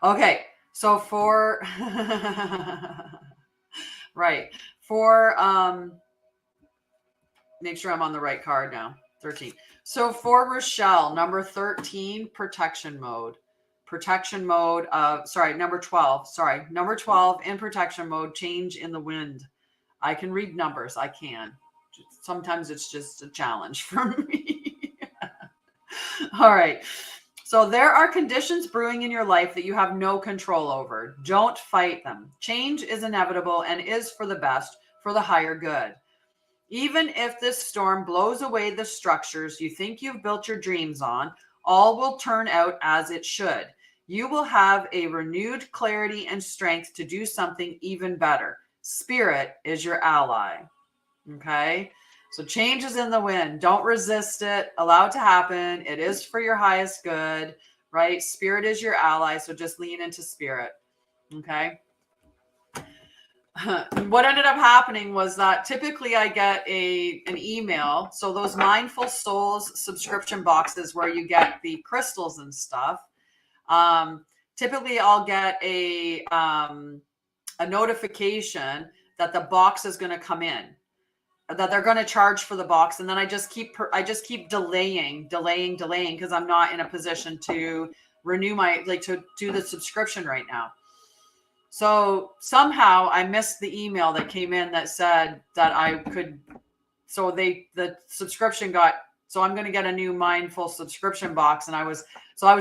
Okay. So for, right. For, make sure I'm on the right card now. 13. So for Rochelle, number 13, protection mode. Number 12. Number 12 in protection mode, change in the wind. I can read numbers. I can. Sometimes it's just a challenge for me. All right. So there are conditions brewing in your life that you have no control over. Don't fight them. Change is inevitable and is for the best, for the higher good. Even if this storm blows away the structures you think you've built your dreams on, all will turn out as it should. You will have a renewed clarity and strength to do something even better. Spirit is your ally. Okay? So change is in the wind. Don't resist it. Allow it to happen. It is for your highest good, right? Spirit is your ally. So just lean into spirit. Okay? What ended up happening was that typically I get an email. So those Mindful Souls subscription boxes where you get the crystals and stuff. Typically I'll get a notification that the box is going to come in, that they're going to charge for the box. And then I just keep delaying because I'm not in a position to renew to do the subscription right now. So somehow I missed the email that came in that said that I could. So the subscription got So I'm going to get a new mindful subscription box. And I was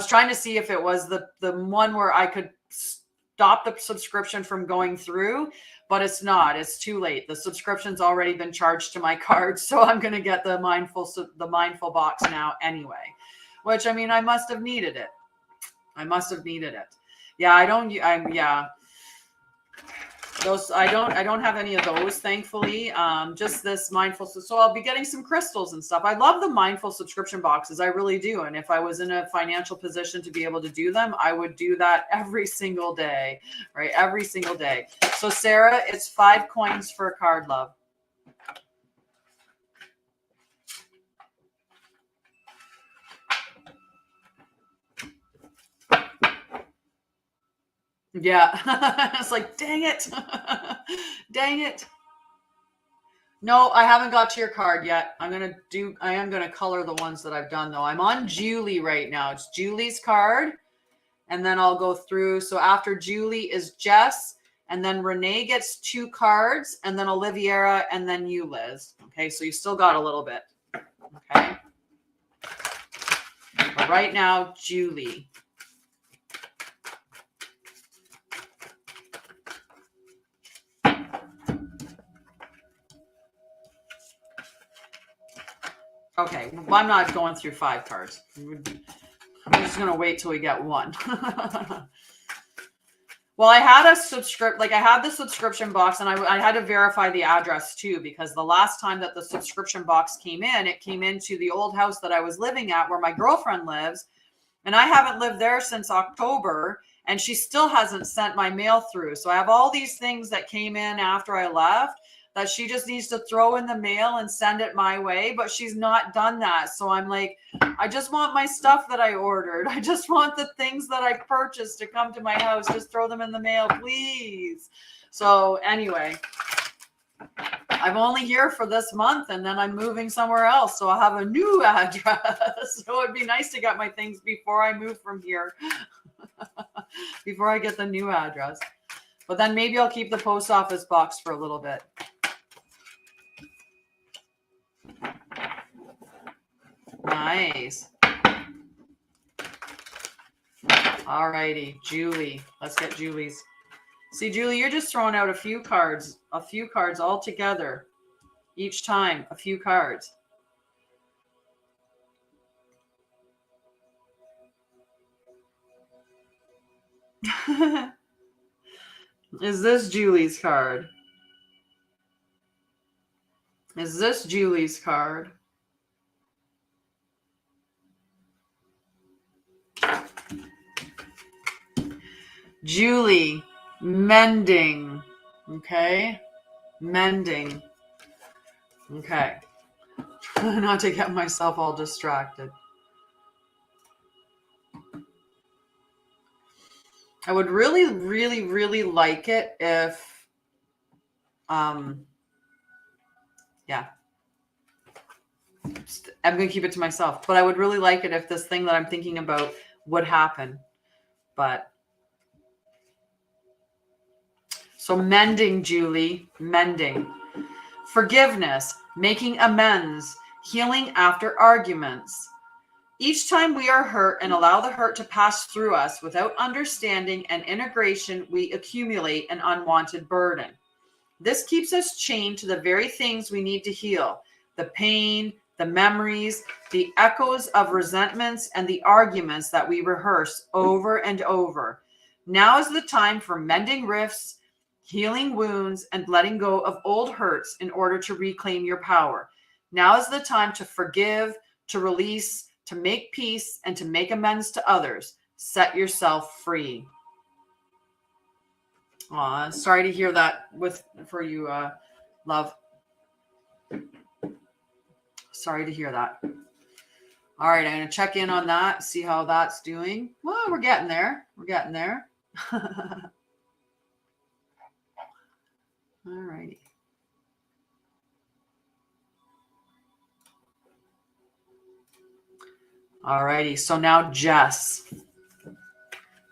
trying to see if it was the one where I could stop the subscription from going through, but it's not. It's too late. The subscription's already been charged to my card. So I'm going to get the mindful box now anyway, which, I mean, I must have needed it. Yeah. I don't have any of those, thankfully. Just this mindful. So I'll be getting some crystals and stuff. I love the mindful subscription boxes. I really do. And if I was in a financial position to be able to do them, I would do that every single day, right? Every single day. So Sarah, it's 5 coins for a card, love. Yeah. It's like, dang it. Dang it. No, I haven't got to your card yet. I am going to color the ones that I've done though. I'm on Julie right now. It's Julie's card. And then I'll go through. So after Julie is Jess, and then Renee gets 2 cards, and then Oliviera, and then you, Liz. Okay. So you still got a little bit. Okay. But right now, Julie. Okay, well, I'm not going through 5 cards. I'm just going to wait till we get 1. Well, I had the subscription box, and I had to verify the address too, because the last time that the subscription box came in, it came into the old house that I was living at where my girlfriend lives, and I haven't lived there since October, and she still hasn't sent my mail through. So I have all these things that came in after I left that she just needs to throw in the mail and send it my way, but she's not done that. So I'm like, I just want my stuff that I ordered. I just want the things that I purchased to come to my house. Just throw them in the mail, please. So anyway, I'm only here for this month, and then I'm moving somewhere else. So I'll have a new address. So it'd be nice to get my things before I move from here, before I get the new address. But then maybe I'll keep the post office box for a little bit. Nice. All righty, Julie. Let's get Julie's. See, Julie, you're just throwing out a few cards all together. Each time, a few cards. Is this Julie's card? Is this Julie's card? Julie, mending. Okay. Mending. Okay. Not to get myself all distracted. I would really, really, really like it if, yeah. I'm going to keep it to myself, but I would really like it if this thing that I'm thinking about would happen. But so mending, Julie, mending. Forgiveness, making amends, healing after arguments. Each time we are hurt and allow the hurt to pass through us without understanding and integration, we accumulate an unwanted burden. This keeps us chained to the very things we need to heal: the pain, the memories, the echoes of resentments, and the arguments that we rehearse over and over. Now is the time for mending rifts, healing wounds, and letting go of old hurts in order to reclaim your power. Now is the time to forgive, to release, to make peace, and to make amends to others. Set yourself free. Aw, sorry to hear that for you, love. Sorry to hear that. All right, I'm going to check in on that, see how that's doing. Well, we're getting there. We're getting there. All righty. All righty. So now Jess.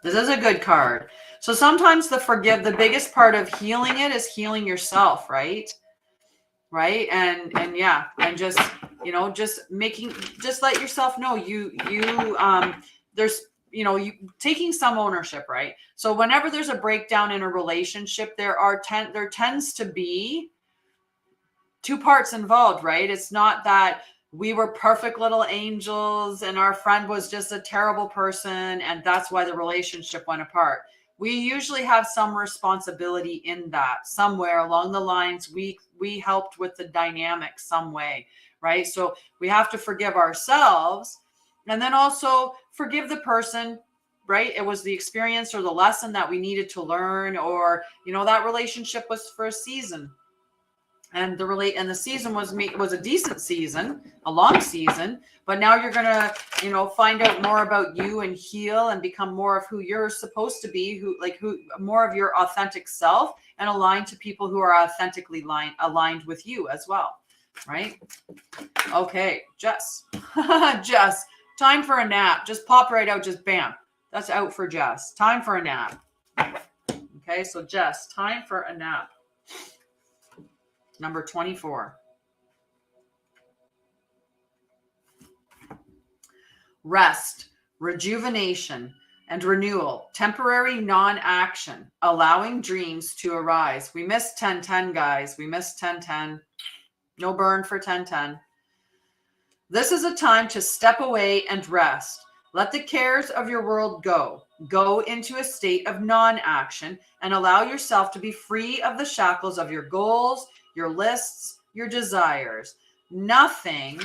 This is a good card. So sometimes the biggest part of healing it is healing yourself, right? Right? And yeah, and just you know, just let yourself know there's, you know, you taking some ownership, right? So whenever there's a breakdown in a relationship, there tends to be two parts involved, right? It's not that we were perfect little angels and our friend was just a terrible person and that's why the relationship went apart. We usually have some responsibility in that. Somewhere along the lines, we helped with the dynamic some way, right? So we have to forgive ourselves and then also forgive the person, right? It was the experience or the lesson that we needed to learn, or, you know, that relationship was for a season. And the season was a decent season, a long season, but now you're going to, you know, find out more about you and heal and become more of who you're supposed to be, who more of your authentic self, and aligned to people who are authentically aligned with you as well. Right? Okay, Jess. Jess, time for a nap. Just pop right out, just bam. That's out for Jess. Time for a nap. Okay, so Jess, time for a nap. Number 24. Rest, rejuvenation, and renewal. Temporary non-action, allowing dreams to arise. We missed 10-10, guys. We missed 10-10. No burn for 10-10. This is a time to step away and rest. Let the cares of your world go. Go into a state of non-action and allow yourself to be free of the shackles of your goals, your lists, your desires. Nothing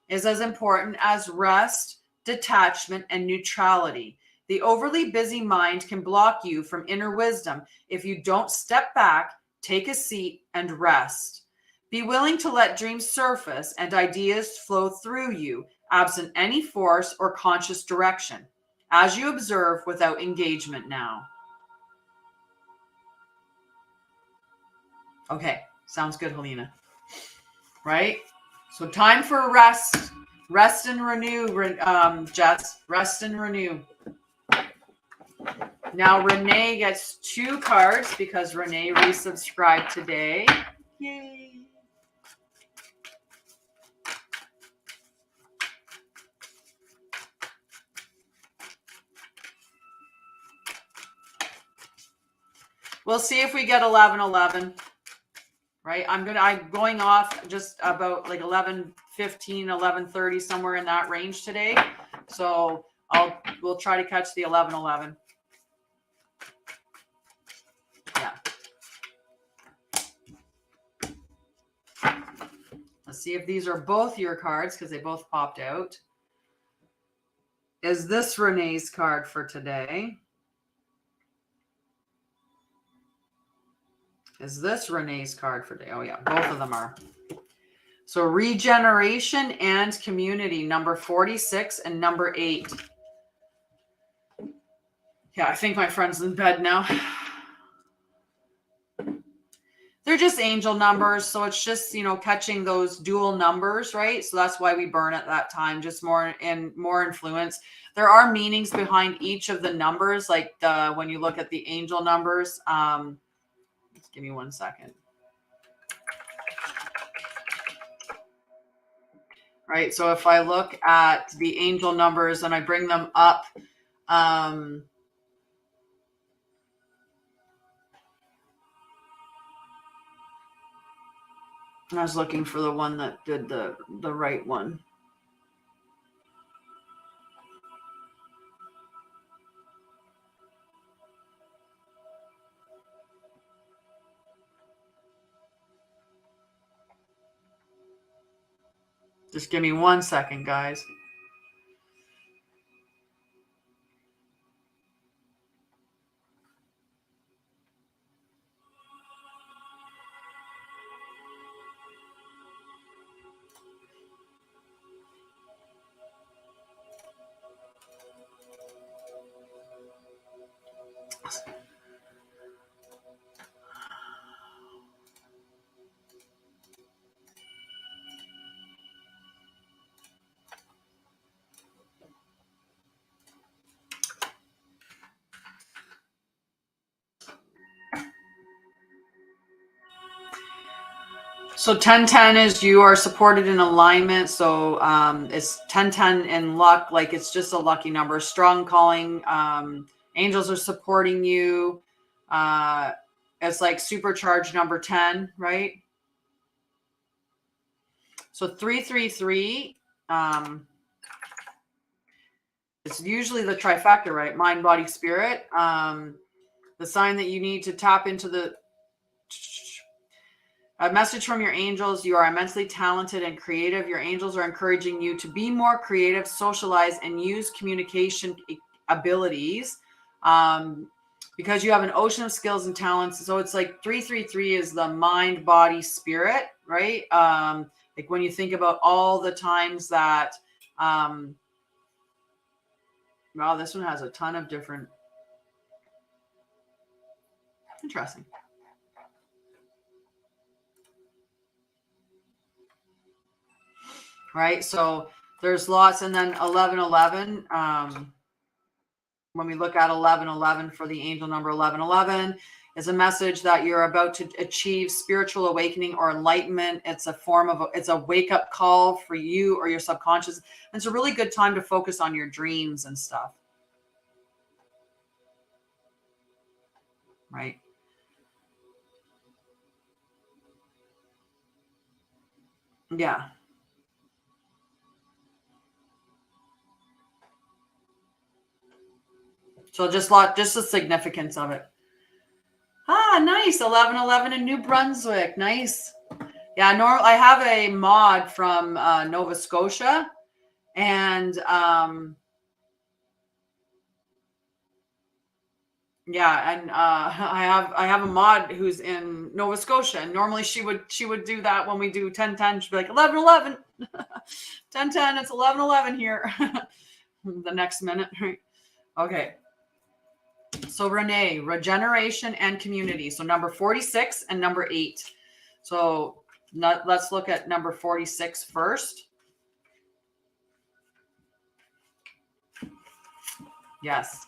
is as important as rest, detachment, and neutrality. The overly busy mind can block you from inner wisdom if you don't step back, take a seat, and rest. Be willing to let dreams surface and ideas flow through you, absent any force or conscious direction, as you observe without engagement now. Okay, sounds good, Helena. Right? So time for rest. Rest and renew, Jess. Rest and renew. Now Renee gets 2 cards because Renee resubscribed today. Yay. We'll see if we get 11-11. Right? I'm going off just about like 11:15, 11:30, somewhere in that range today. So we'll try to catch the 11-11. Yeah. Let's see if these are both your cards because they both popped out. Is this Renee's card for today? Is this Renee's card for today? Oh yeah, both of them are. So regeneration and community, number 46 and number 8. Yeah, I think my friend's in bed now. They're just angel numbers. So it's just, you know, catching those dual numbers, right? So that's why we burn at that time, just more influence. There are meanings behind each of the numbers, like when you look at the angel numbers. Just give me 1 second. Right. So if I look at the angel numbers and I bring them up, I was looking for the one that did the right one. Just give me 1 second, guys. So 1010 is you are supported in alignment. So it's 1010 in luck, like it's just a lucky number. Strong calling. Angels are supporting you. It's like supercharged number 10, right? So 333. It's usually the trifecta, right? Mind, body, spirit. The sign that you need to tap into a message from your angels. You are immensely talented and creative. Your angels are encouraging you to be more creative, socialize, and use communication abilities because you have an ocean of skills and talents. So it's like 333 is the mind, body, spirit, right? Like when you think about all the times that, wow, this one has a ton of different, interesting. Right, so there's lots, and then 1111. When we look at 1111 for the angel number 1111, is a message that you're about to achieve spiritual awakening or enlightenment. It's a form of it's a wake up call for you or your subconscious. And it's a really good time to focus on your dreams and stuff. Right. Yeah. So just the significance of it. Ah, nice. 1111 in New Brunswick. Nice. Yeah, I have a mod from Nova Scotia, and yeah, and I have a mod who's in Nova Scotia, and normally she would do that when we do 1010. She'd be like 1111, 1010. It's 1111 here. The next minute, right? Okay. So Renee, regeneration and community. So number 46 and number 8. So let's look at number 46 first. Yes.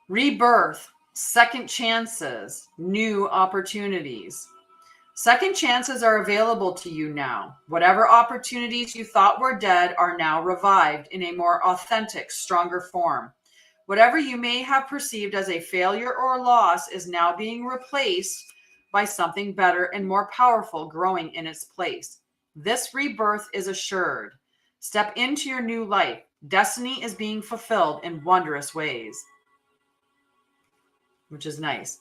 Rebirth, second chances, new opportunities. Second chances are available to you now. Whatever opportunities you thought were dead are now revived in a more authentic, stronger form. Whatever you may have perceived as a failure or loss is now being replaced by something better and more powerful growing in its place. This rebirth is assured. Step into your new life. Destiny is being fulfilled in wondrous ways. Which is nice.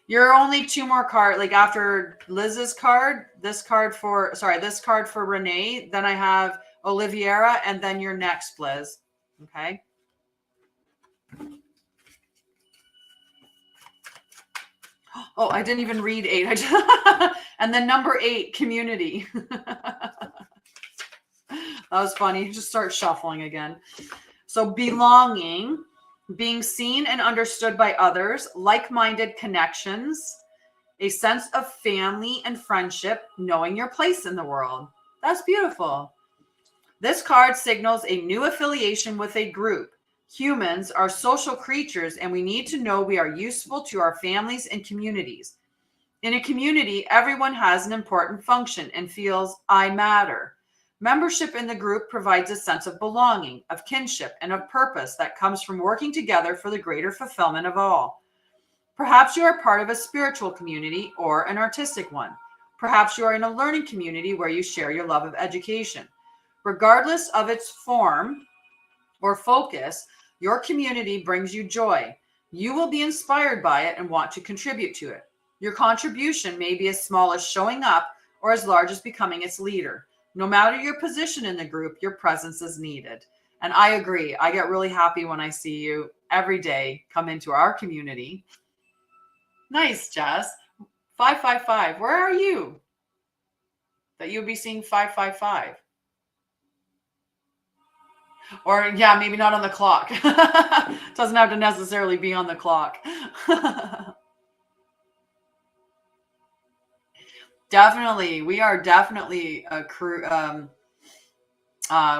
You're only 2 more cards. Like after Liz's card, this card for Renee, then I have Oliviera, and then you're next, Liz. Okay. Oh, I didn't even read 8. And then number 8, community. That was funny. Just start shuffling again. So belonging, being seen and understood by others, like-minded connections, a sense of family and friendship, knowing your place in the world. That's beautiful. This card signals a new affiliation with a group. Humans are social creatures, and we need to know we are useful to our families and communities. In a community, everyone has an important function and feels I matter. Membership in the group provides a sense of belonging, of kinship, and of purpose that comes from working together for the greater fulfillment of all. Perhaps you are part of a spiritual community or an artistic one. Perhaps you are in a learning community where you share your love of education. Regardless of its form or focus, your community brings you joy. You will be inspired by it and want to contribute to it. Your contribution may be as small as showing up or as large as becoming its leader. No matter your position in the group, your presence is needed. And I agree. I get really happy when I see you every day come into our community. Nice, Jess. 555. Where are you? That you'll be seeing 555. Or, yeah, maybe not on the clock. Doesn't have to necessarily be on the clock. Definitely. We are definitely a crew.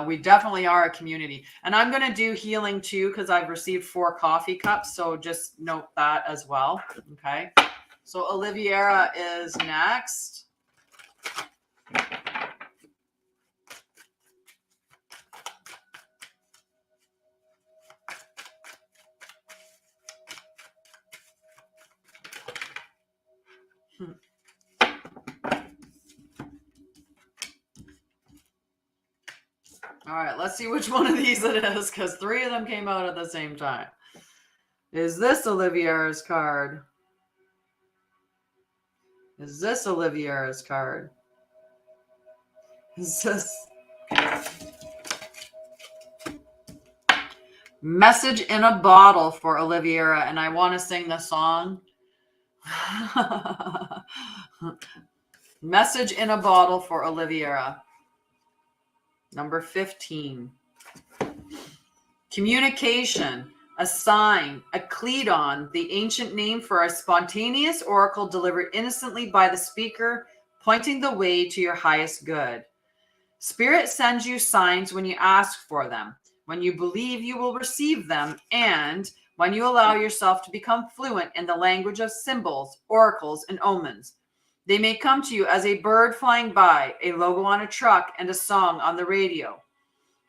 We definitely are a community. And I'm going to do healing too, because I've received 4 coffee cups. So just note that as well. Okay. So Oliviera is next. All right, let's see which one of these it is, because 3 of them came out at the same time. Is this Oliviera's card? Is this Oliviera's card? Is this Message in a Bottle for Oliviera? And I want to sing the song. Message in a Bottle for Oliviera. Number 15. Communication, a sign, a cledon, the ancient name for a spontaneous oracle delivered innocently by the speaker, pointing the way to your highest good. Spirit sends you signs when you ask for them, when you believe you will receive them, and when you allow yourself to become fluent in the language of symbols, oracles, and omens. They may come to you as a bird flying by, a logo on a truck, and a song on the radio.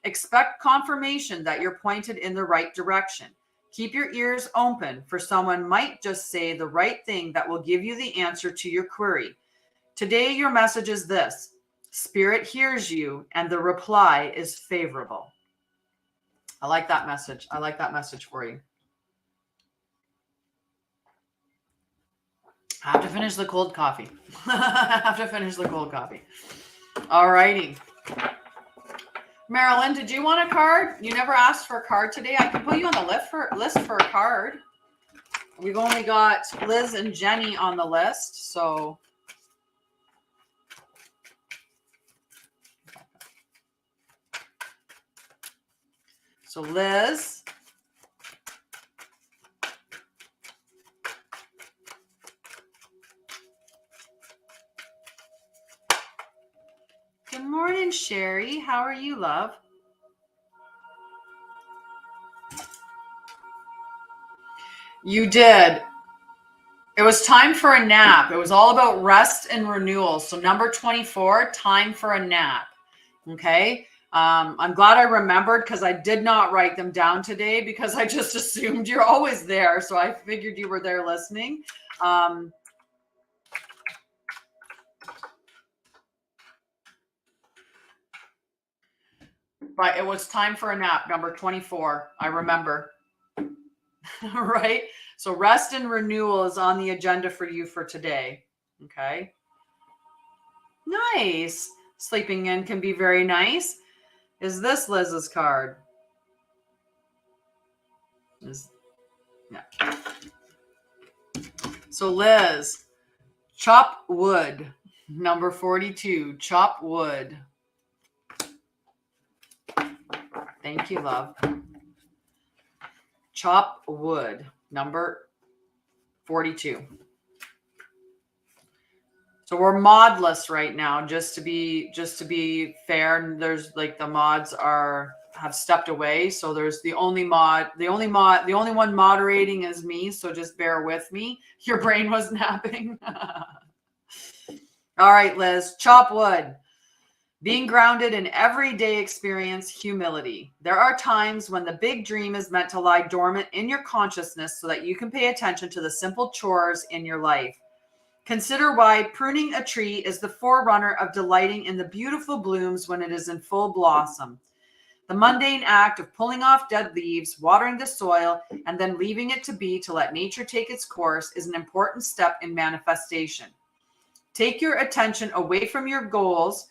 Expect confirmation that you're pointed in the right direction. Keep your ears open, for someone might just say the right thing that will give you the answer to your query. Today, your message is this: Spirit hears you, and the reply is favorable. I like that message. I like that message for you. I have to finish the cold coffee. I have to finish the cold coffee. All righty. Marilyn, did you want a card? You never asked for a card today. I can put you on the list for a card. We've only got Liz and Jenny on the list, so. So Liz. Good morning, Sherry. How are you, love? You did. It was time for a nap. It was all about rest and renewal. So number 24, time for a nap. Okay. I'm glad I remembered, because I did not write them down today, because I just assumed you're always there. So I figured you were there listening. But it was time for a nap, number 24. I remember. Right? So rest and renewal is on the agenda for you for today. Okay. Nice. Sleeping in can be very nice. Is this Liz's card? Yeah. So Liz, chop wood. Number 42, chop wood. Thank you, love. Chop wood, number 42. So we're modless right now, just to be fair. There's like the mods have stepped away. So there's the only one moderating is me. So just bear with me. Your brain was napping. All right, Liz, chop wood. Being grounded in everyday experience, humility. There are times when the big dream is meant to lie dormant in your consciousness so that you can pay attention to the simple chores in your life. Consider why pruning a tree is the forerunner of delighting in the beautiful blooms when it is in full blossom. The mundane act of pulling off dead leaves, watering the soil, and then leaving it to be to let nature take its course is an important step in manifestation. Taking your attention away from your goals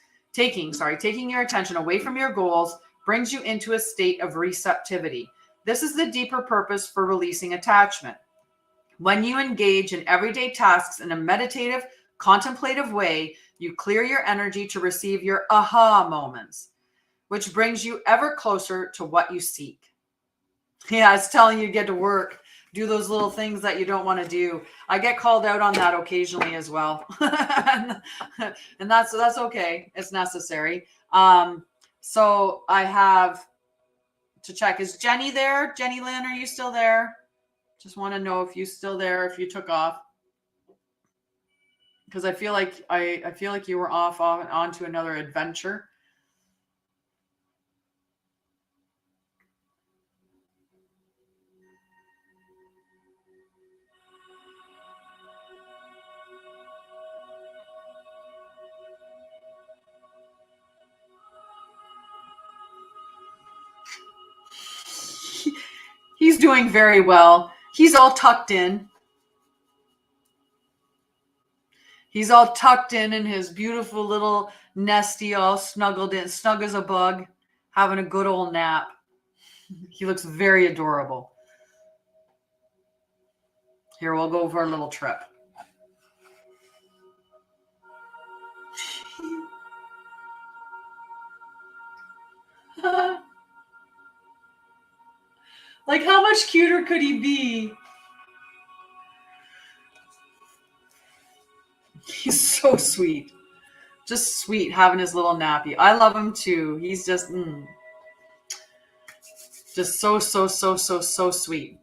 brings you into a state of receptivity. This is the deeper purpose for releasing attachment. When you engage in everyday tasks in a meditative, contemplative way, you clear your energy to receive your aha moments, which brings you ever closer to what you seek. Yeah, it's telling you to get to work, do those little things that you don't want to do. I get called out on that occasionally as well. and that's okay. It's necessary. So I have to check. Is Jenny there? Jenny Lynn, are you still there? Just want to know if you're still there, if you took off. Because I feel like you were off on to another adventure. He's doing very well. He's all tucked in. He's all tucked in his beautiful little nesty, all snuggled in, snug as a bug, having a good old nap. He looks very adorable. Here, we'll go for a little trip. Like, how much cuter could he be? He's so sweet. Just sweet, having his little nappy. I love him too. He's just so sweet.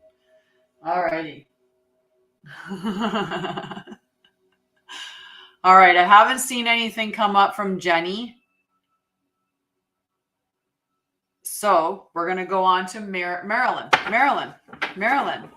Alrighty. All right, I haven't seen anything come up from Jenny. So we're going to go on to Marilyn. Marilyn.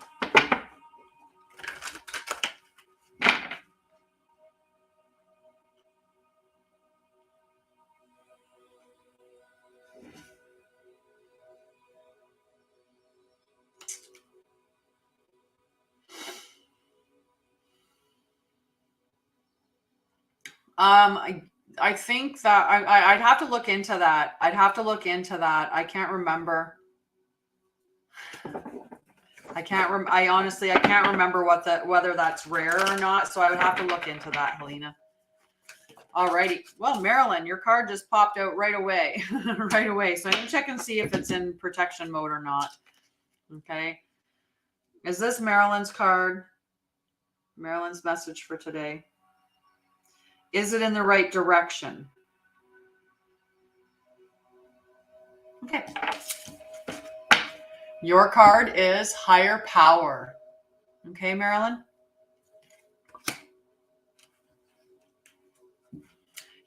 I think that I'd have to look into that. I can't remember. I honestly can't remember whether that's rare or not. So I would have to look into that, Helena. Alrighty. Well, Marilyn, your card just popped out right away. Right away. So I can check and see if it's in protection mode or not. Okay. Is this Marilyn's card? Marilyn's message for today. Is it in the right direction? Okay. Your card is higher power. Okay, Marilyn?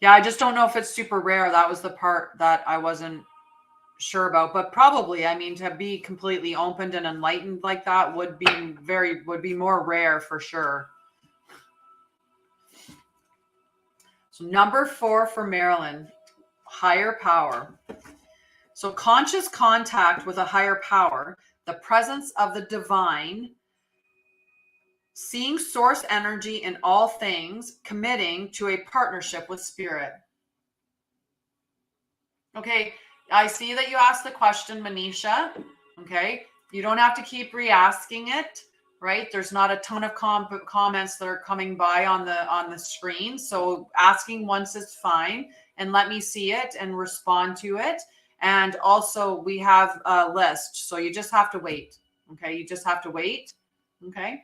Yeah, I just don't know if it's super rare. That was the part that I wasn't sure about, but probably, I mean, to be completely opened and enlightened like that would be more rare for sure. So number 4 for Marilyn, higher power. So conscious contact with a higher power, the presence of the divine, seeing source energy in all things, committing to a partnership with spirit. Okay, I see that you asked the question, Manisha. Okay, you don't have to keep re-asking it, right? There's not a ton of comments that are coming by on the screen. So asking once is fine, and let me see it and respond to it. And also we have a list, so you just have to wait. Okay, you just have to wait. Okay.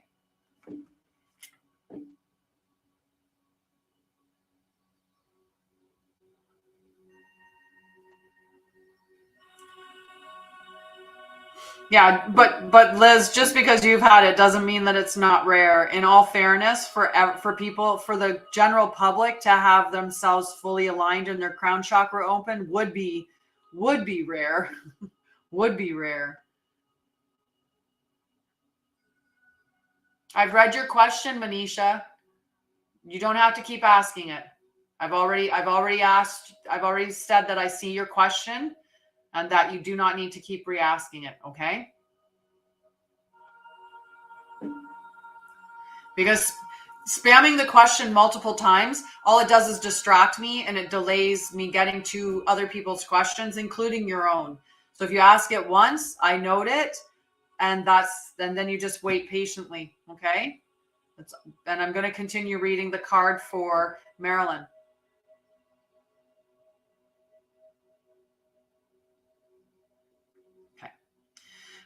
Yeah, but Liz, just because you've had it doesn't mean that it's not rare. In all fairness, for people, for the general public to have themselves fully aligned and their crown chakra open would be rare. Would be rare. I've read your question, Manisha. You don't have to keep asking it. I've already said that I see your question and that you do not need to keep re-asking it, okay? Because spamming the question multiple times, all it does is distract me and it delays me getting to other people's questions, including your own. So if you ask it once, I note it, and then you just wait patiently, okay? And I'm going to continue reading the card for Marilyn. Okay.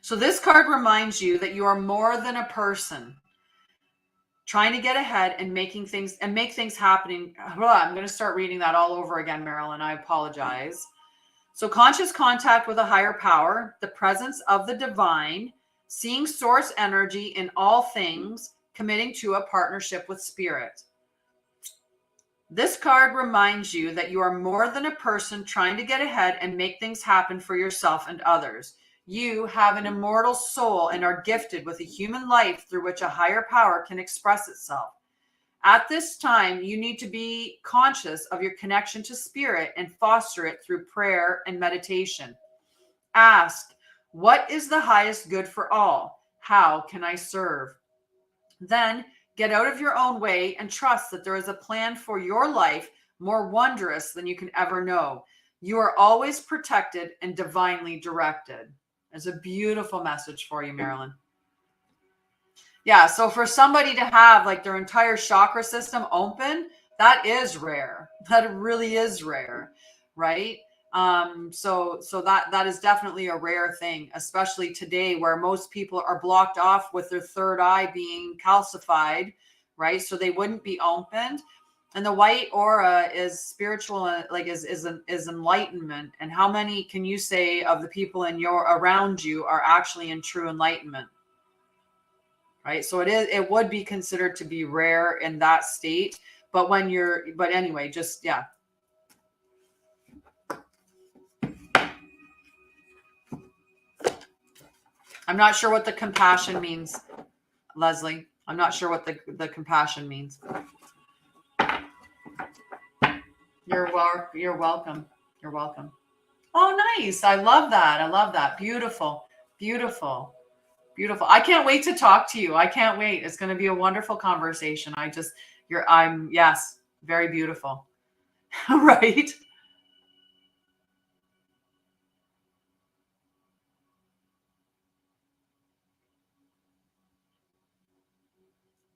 So this card reminds you that you are more than a person trying to get ahead and make things happening. I'm going to start reading that all over again, Marilyn. I apologize. So conscious contact with a higher power, the presence of the divine, seeing source energy in all things, committing to a partnership with spirit. This card reminds you that you are more than a person trying to get ahead and make things happen for yourself and others. You have an immortal soul and are gifted with a human life through which a higher power can express itself. At this time, you need to be conscious of your connection to spirit and foster it through prayer and meditation. Ask, What is the highest good for all? How can I serve? Then get out of your own way and trust that there is a plan for your life more wondrous than you can ever know. You are always protected and divinely directed. It's a beautiful message for you, Marilyn. Yeah, so for somebody to have like their entire chakra system open, that is rare. That really is rare, right? So that is definitely a rare thing, especially today where most people are blocked off with their third eye being calcified, right? So they wouldn't be opened. And the white aura is spiritual, like is enlightenment. And how many can you say of the people in your around you are actually in true enlightenment? Right. So it would be considered to be rare in that state. But but anyway, just, yeah. I'm not sure what the compassion means, Leslie. I'm not sure what the compassion means. You're welcome. You're welcome. Oh, nice. I love that. I love that. Beautiful. Beautiful. Beautiful. I can't wait to talk to you. I can't wait. It's going to be a wonderful conversation. Yes, very beautiful. Right?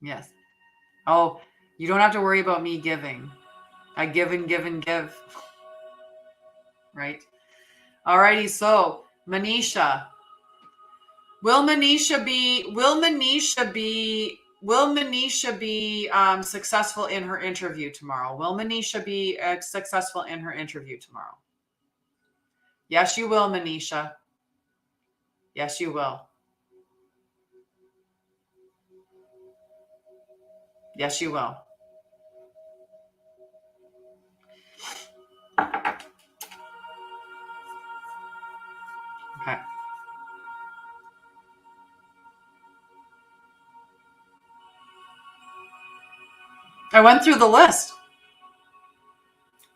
Yes. Oh, you don't have to worry about me giving. I give and give and give. Right? Alrighty. So, Manisha. Will Manisha be successful in her interview tomorrow? Will Manisha be successful in her interview tomorrow? Yes, you will, Manisha. Yes, you will. Yes, you will. Okay. I went through the list.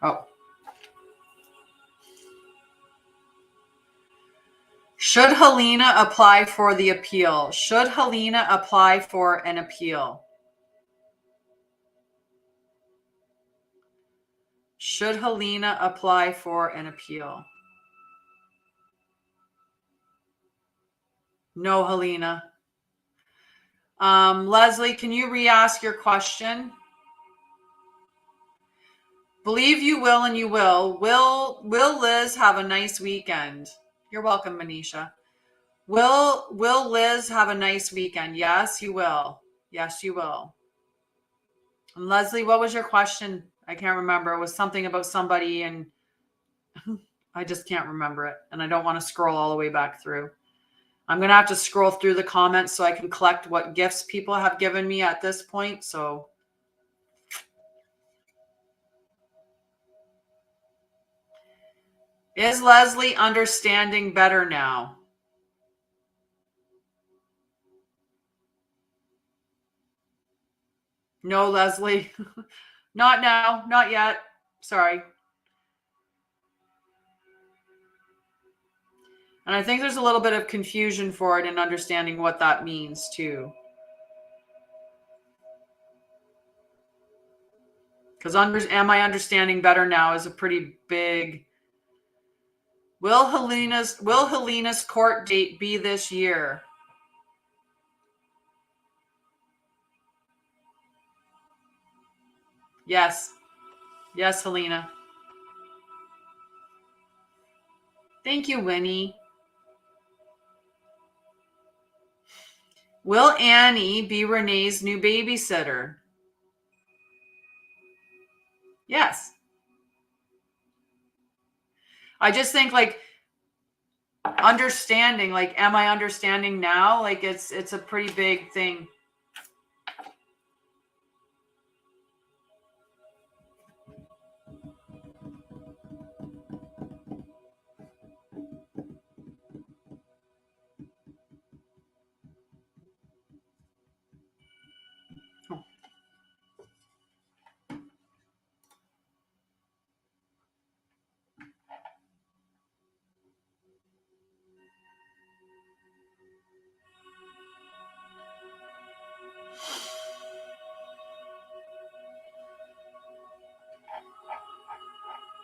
Oh. Should Helena apply for the appeal? Should Helena apply for an appeal? Should Helena apply for an appeal? No, Helena. Leslie, can you re-ask your question? Believe you will and you will. Will Liz have a nice weekend? You're welcome, Manisha. Will Liz have a nice weekend? Yes, you will. Yes, you will. And Leslie, what was your question? I can't remember. It was something about somebody and I just can't remember it. And I don't want to scroll all the way back through. I'm going to have to scroll through the comments so I can collect what gifts people have given me at this point. So is Leslie understanding better now? No, Leslie. Not now. Not yet. Sorry. And I think there's a little bit of confusion for it in understanding what that means too. Because am I understanding better now is a pretty big. Will Helena's court date be this year? Yes. Yes, Helena. Thank you, Winnie. Will Annie be Renee's new babysitter? Yes. I just think like understanding, like, am I understanding now? Like it's a pretty big thing.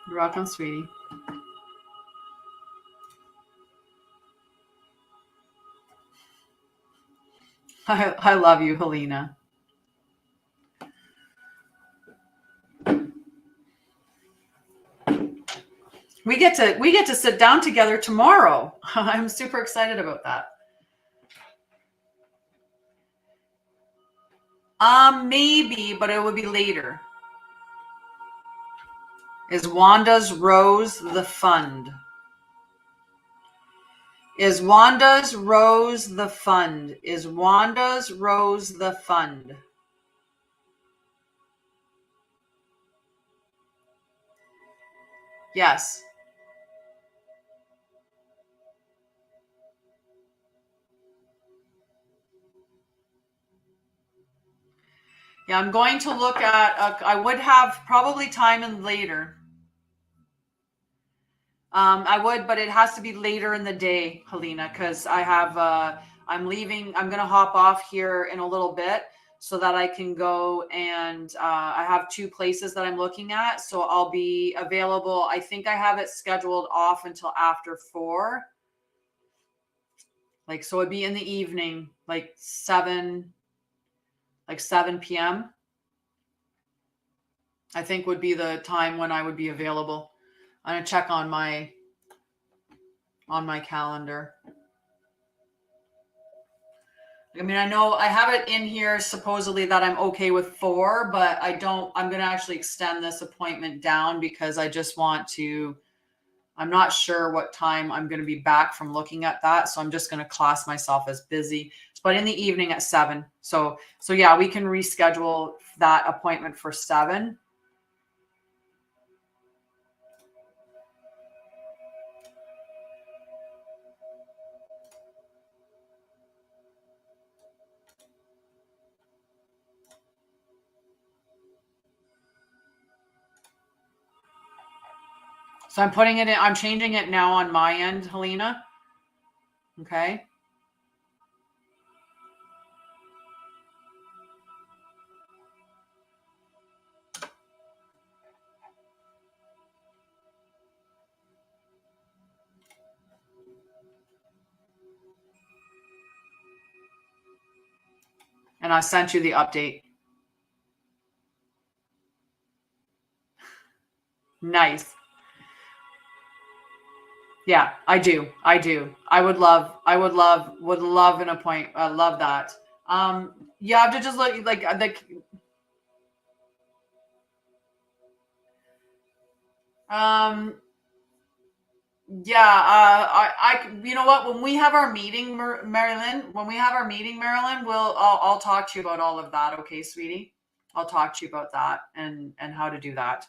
You're welcome, sweetie. I love you, Helena. We get to sit down together tomorrow. I'm super excited about that. Maybe, but it would be later. Is Wanda's Rose the fund? Is Wanda's Rose the fund? Is Wanda's Rose the fund? Yes. Yeah, I'm going to look at, I would have probably time in later. I would, but it has to be later in the day, Helena, because I have, I'm leaving, I'm going to hop off here in a little bit so that I can go and I have 2 places that I'm looking at. So I'll be available. I think I have it scheduled off until after 4. Like, so it'd be in the evening, like 7 p.m. I think would be the time when I would be available. I'm gonna check on my calendar. I mean, I know I have it in here supposedly that I'm okay with 4, but I'm going to actually extend this appointment down because I just want to, I'm not sure what time I'm going to be back from looking at that. So I'm just going to class myself as busy, but in the evening at 7. So yeah, we can reschedule that appointment for 7. So I'm putting it in, I'm changing it now on my end, Helena. Okay. And I sent you the update. Nice. Yeah, I do. I would love an appointment. I love that. You have to just look like I you know what, when we have our meeting, Marilyn, I'll talk to you about all of that. Okay, sweetie, I'll talk to you about that and how to do that.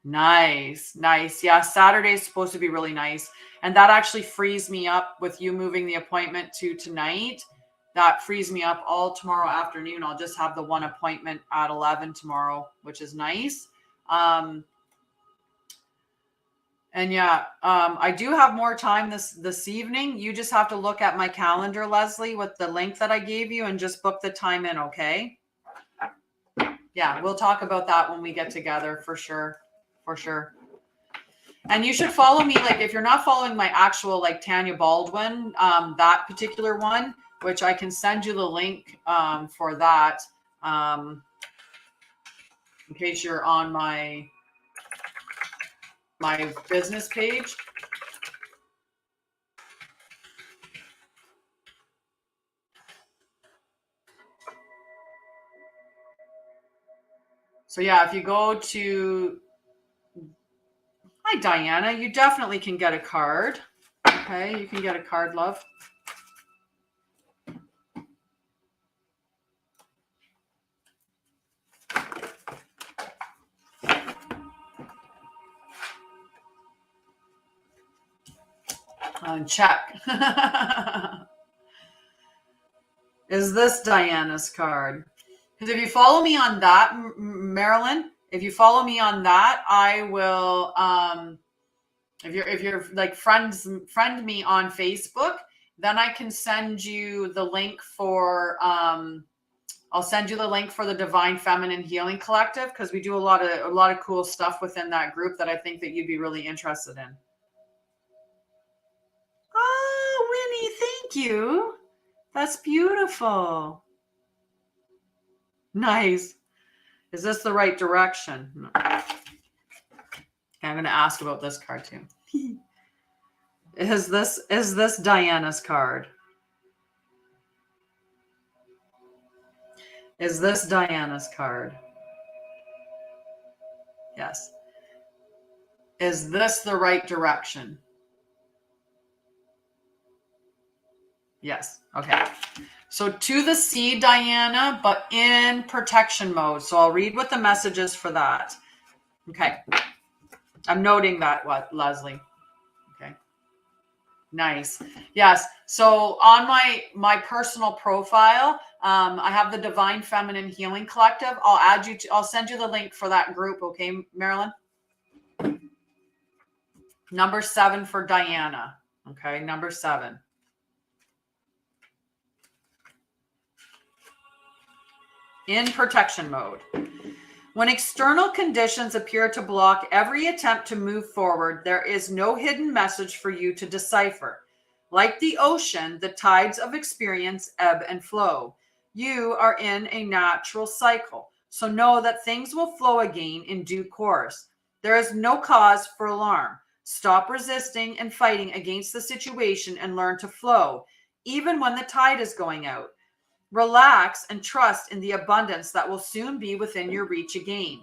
Nice. Yeah, Saturday is supposed to be really nice. And that actually frees me up with you moving the appointment to tonight. That frees me up all tomorrow afternoon. I'll just have the one appointment at 11 tomorrow, which is nice. And yeah, I do have more time this evening. You just have to look at my calendar, Leslie, with the link that I gave you and just book the time in, okay? Yeah, we'll talk about that when we get together for sure. For sure. And you should follow me. Like, if you're not following my actual, like, Tanya Baldwin, that particular one, which I can send you the link for that, in case you're on my business page. So yeah, if you go to, hi, Diana, you definitely can get a card. Okay, you can get a card, love. Check. Is this Diana's card? Because if you follow me on that, Marilyn, if you follow me on that, I will, if you're like friend me on Facebook, then I can send you the link for, I'll send you the link for the Divine Feminine Healing Collective because we do a lot of cool stuff within that group that I think that you'd be really interested in. Oh, Winnie, thank you. That's beautiful. Nice. Is this the right direction? No. Okay, I'm going to ask about this card too. Is this Diana's card? Is this Diana's card? Yes. Is this the right direction? Yes. Okay. So to the sea, Diana, but in protection mode. So I'll read what the message is for that. Okay. I'm noting that, Leslie? Okay. Nice. Yes. So on my personal profile, I have the Divine Feminine Healing Collective. I'll send you the link for that group. Okay, Marilyn? Number 7 for Diana. Okay. Number 7. In protection mode. When external conditions appear to block every attempt to move forward, there is no hidden message for you to decipher. Like the ocean, the tides of experience ebb and flow. You are in a natural cycle, so know that things will flow again in due course. There is no cause for alarm. Stop resisting and fighting against the situation and learn to flow, even when the tide is going out. Relax and trust in the abundance that will soon be within your reach again.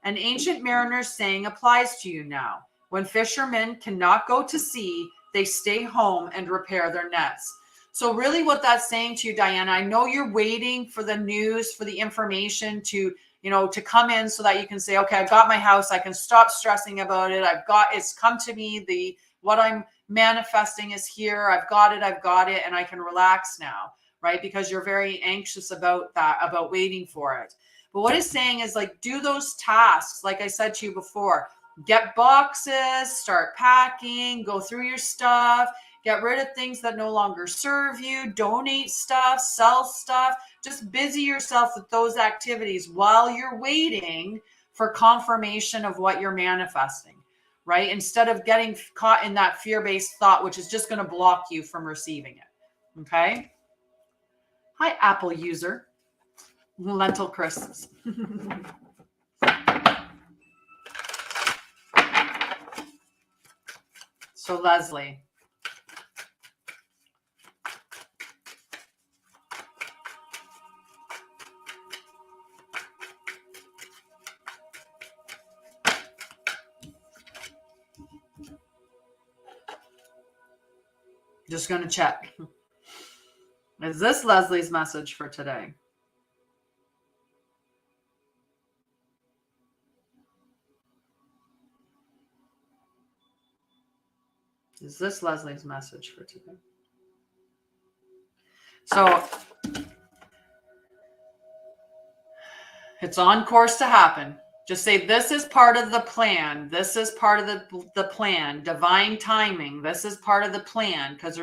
An ancient mariner's saying applies to you now. When fishermen cannot go to sea, they stay home and repair their nets. So really what that's saying to you, Diana, I know you're waiting for the news, for the information to come in so that you can say, okay, I've got my house. I can stop stressing about it. It's come to me. What I'm manifesting is here. I've got it. And I can relax now. Right? Because you're very anxious about that, about waiting for it. But what it's saying is like, do those tasks. Like I said to you before, get boxes, start packing, go through your stuff, get rid of things that no longer serve you, donate stuff, sell stuff, just busy yourself with those activities while you're waiting for confirmation of what you're manifesting, right? Instead of getting caught in that fear-based thought, which is just going to block you from receiving it. Okay. Hi, Apple user. Lentil crisps. So, Leslie. Just going to check. Is this Leslie's message for today? Is this Leslie's message for today? So it's on course to happen. Just say, this is part of the plan. This is part of the plan. Divine timing. This is part of the plan. Because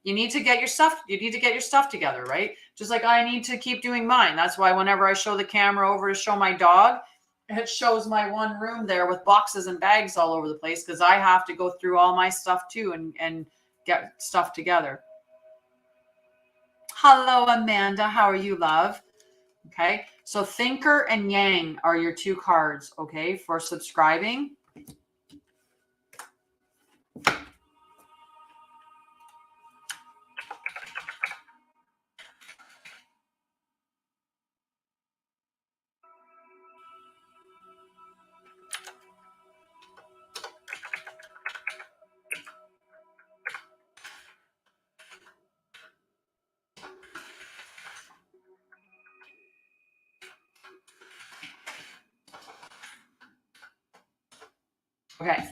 you need to get your stuff together, right? Just like I need to keep doing mine. That's why whenever I show the camera over to show my dog, it shows my one room there with boxes and bags all over the place because I have to go through all my stuff too and get stuff together. Hello, Amanda. How are you, love? Okay. So Thinker and Yang are your 2 cards, okay, for subscribing. Okay.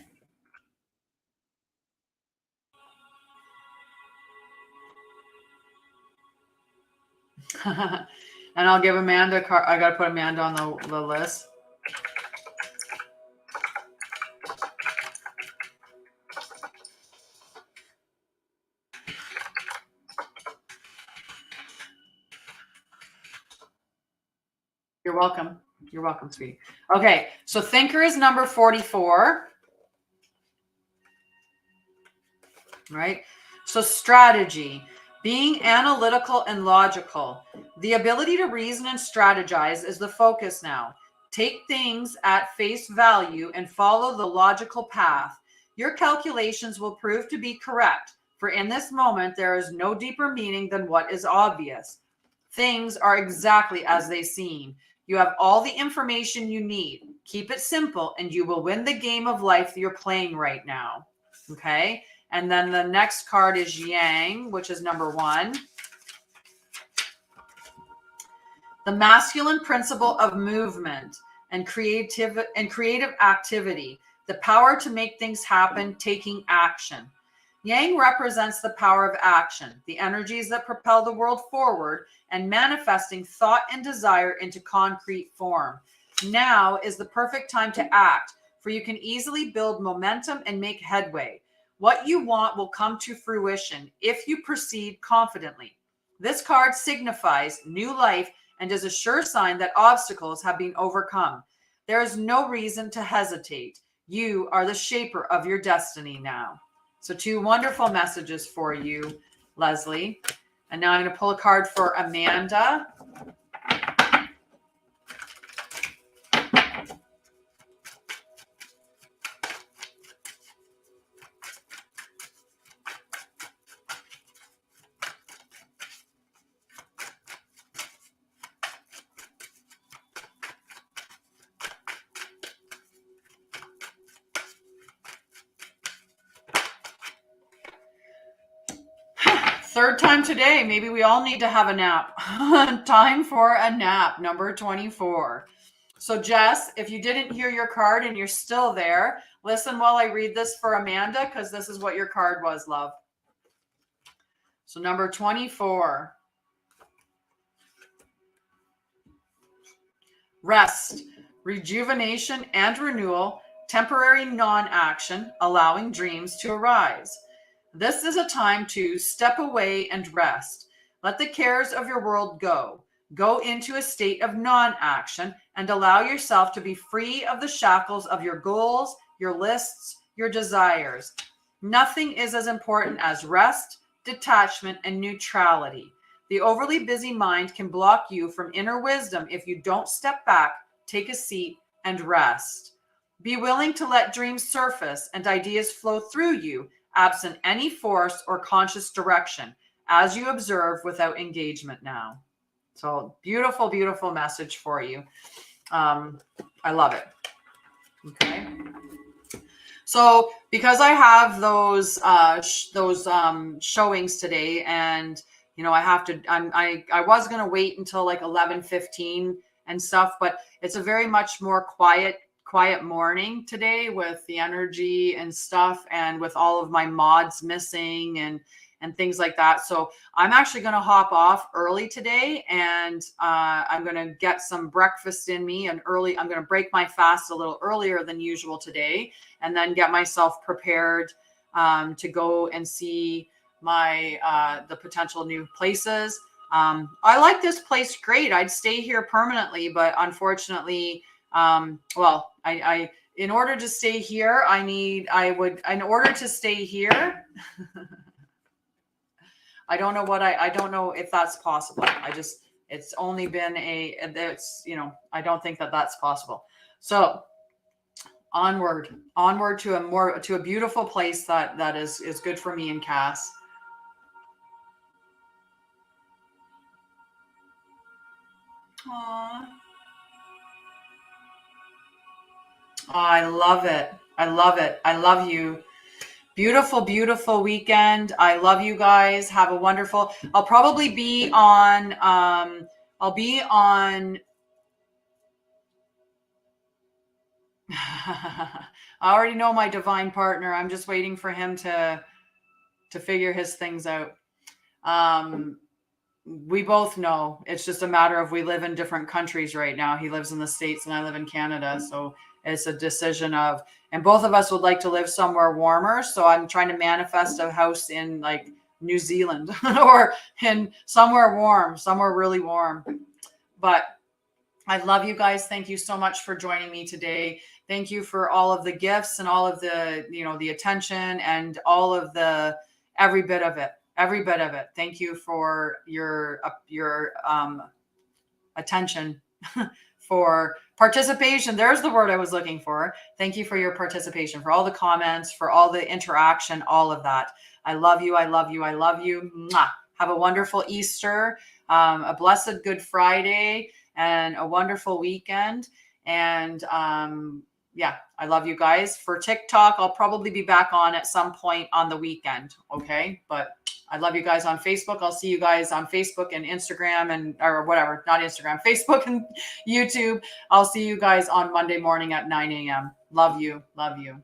And I'll give Amanda a card. I got to put Amanda on the list. You're welcome. You're welcome, sweetie. Okay, so thinker is number 44. Right? So strategy, being analytical and logical. The ability to reason and strategize is the focus now. Take things at face value and follow the logical path. Your calculations will prove to be correct, for in this moment there is no deeper meaning than what is obvious. Things are exactly as they seem. You have all the information you need. Keep it simple and you will win the game of life you're playing right now. Okay? And then the next card is Yang, which is number 1. The masculine principle of movement and creative activity. The power to make things happen, taking action. Yang represents the power of action, the energies that propel the world forward and manifesting thought and desire into concrete form. Now is the perfect time to act, for you can easily build momentum and make headway. What you want will come to fruition if you proceed confidently. This card signifies new life and is a sure sign that obstacles have been overcome. There is no reason to hesitate. You are the shaper of your destiny now. So 2 wonderful messages for you, Leslie. And now I'm going to pull a card for Amanda. Third time today. Maybe we all need to have a nap. Time for a nap, number 24. So Jess, if you didn't hear your card and you're still there, listen while I read this for Amanda, because this is what your card was, love. So number 24. Rest, rejuvenation and renewal, temporary non-action, allowing dreams to arise. This is a time to step away and rest. Let the cares of your world go. Go into a state of non-action and allow yourself to be free of the shackles of your goals, your lists, your desires. Nothing is as important as rest, detachment, and neutrality. The overly busy mind can block you from inner wisdom if you don't step back, take a seat, and rest. Be willing to let dreams surface and ideas flow through you, absent any force or conscious direction, as you observe without engagement now. So beautiful, beautiful message for you. I love it. Okay. So because I have those showings today, and you know, I have to, I was going to wait until like 11:15 and stuff, but it's a very much more quiet morning today with the energy and stuff, and with all of my mods missing and things like that. So I'm actually going to hop off early today, and I'm going to get some breakfast in me, and I'm going to break my fast a little earlier than usual today, and then get myself prepared to go and see the potential new places. I like this place great. I'd stay here permanently, but unfortunately, I in order to stay here, in order to stay here, I don't know if that's possible. It's only been I don't think that that's possible. So onward to a beautiful place that is good for me and Cass. Aww. Oh, I love it. I love it. I love you. Beautiful, beautiful weekend. I love you guys. Have a wonderful, I'll probably be on, I already know my divine partner. I'm just waiting for him to figure his things out. We both know it's just a matter of, we live in different countries right now. He lives in the States and I live in Canada. So it's a decision of, and both of us would like to live somewhere warmer. So I'm trying to manifest a house in like New Zealand or in somewhere warm, somewhere really warm. But I love you guys. Thank you so much for joining me today. Thank you for all of the gifts and all of the, the attention and all of the, every bit of it. Thank you for your attention, for participation. There's the word I was looking for. Thank you for your participation, for all the comments, for all the interaction, all of that. I love you. I love you. I love you. Mwah. Have a wonderful Easter, a blessed Good Friday, and a wonderful weekend. And yeah, I love you guys. For TikTok, I'll probably be back on at some point on the weekend. Okay. But I love you guys on Facebook. I'll see you guys on Facebook and Instagram or whatever, not Instagram, Facebook and YouTube. I'll see you guys on Monday morning at 9 a.m. Love you. Love you.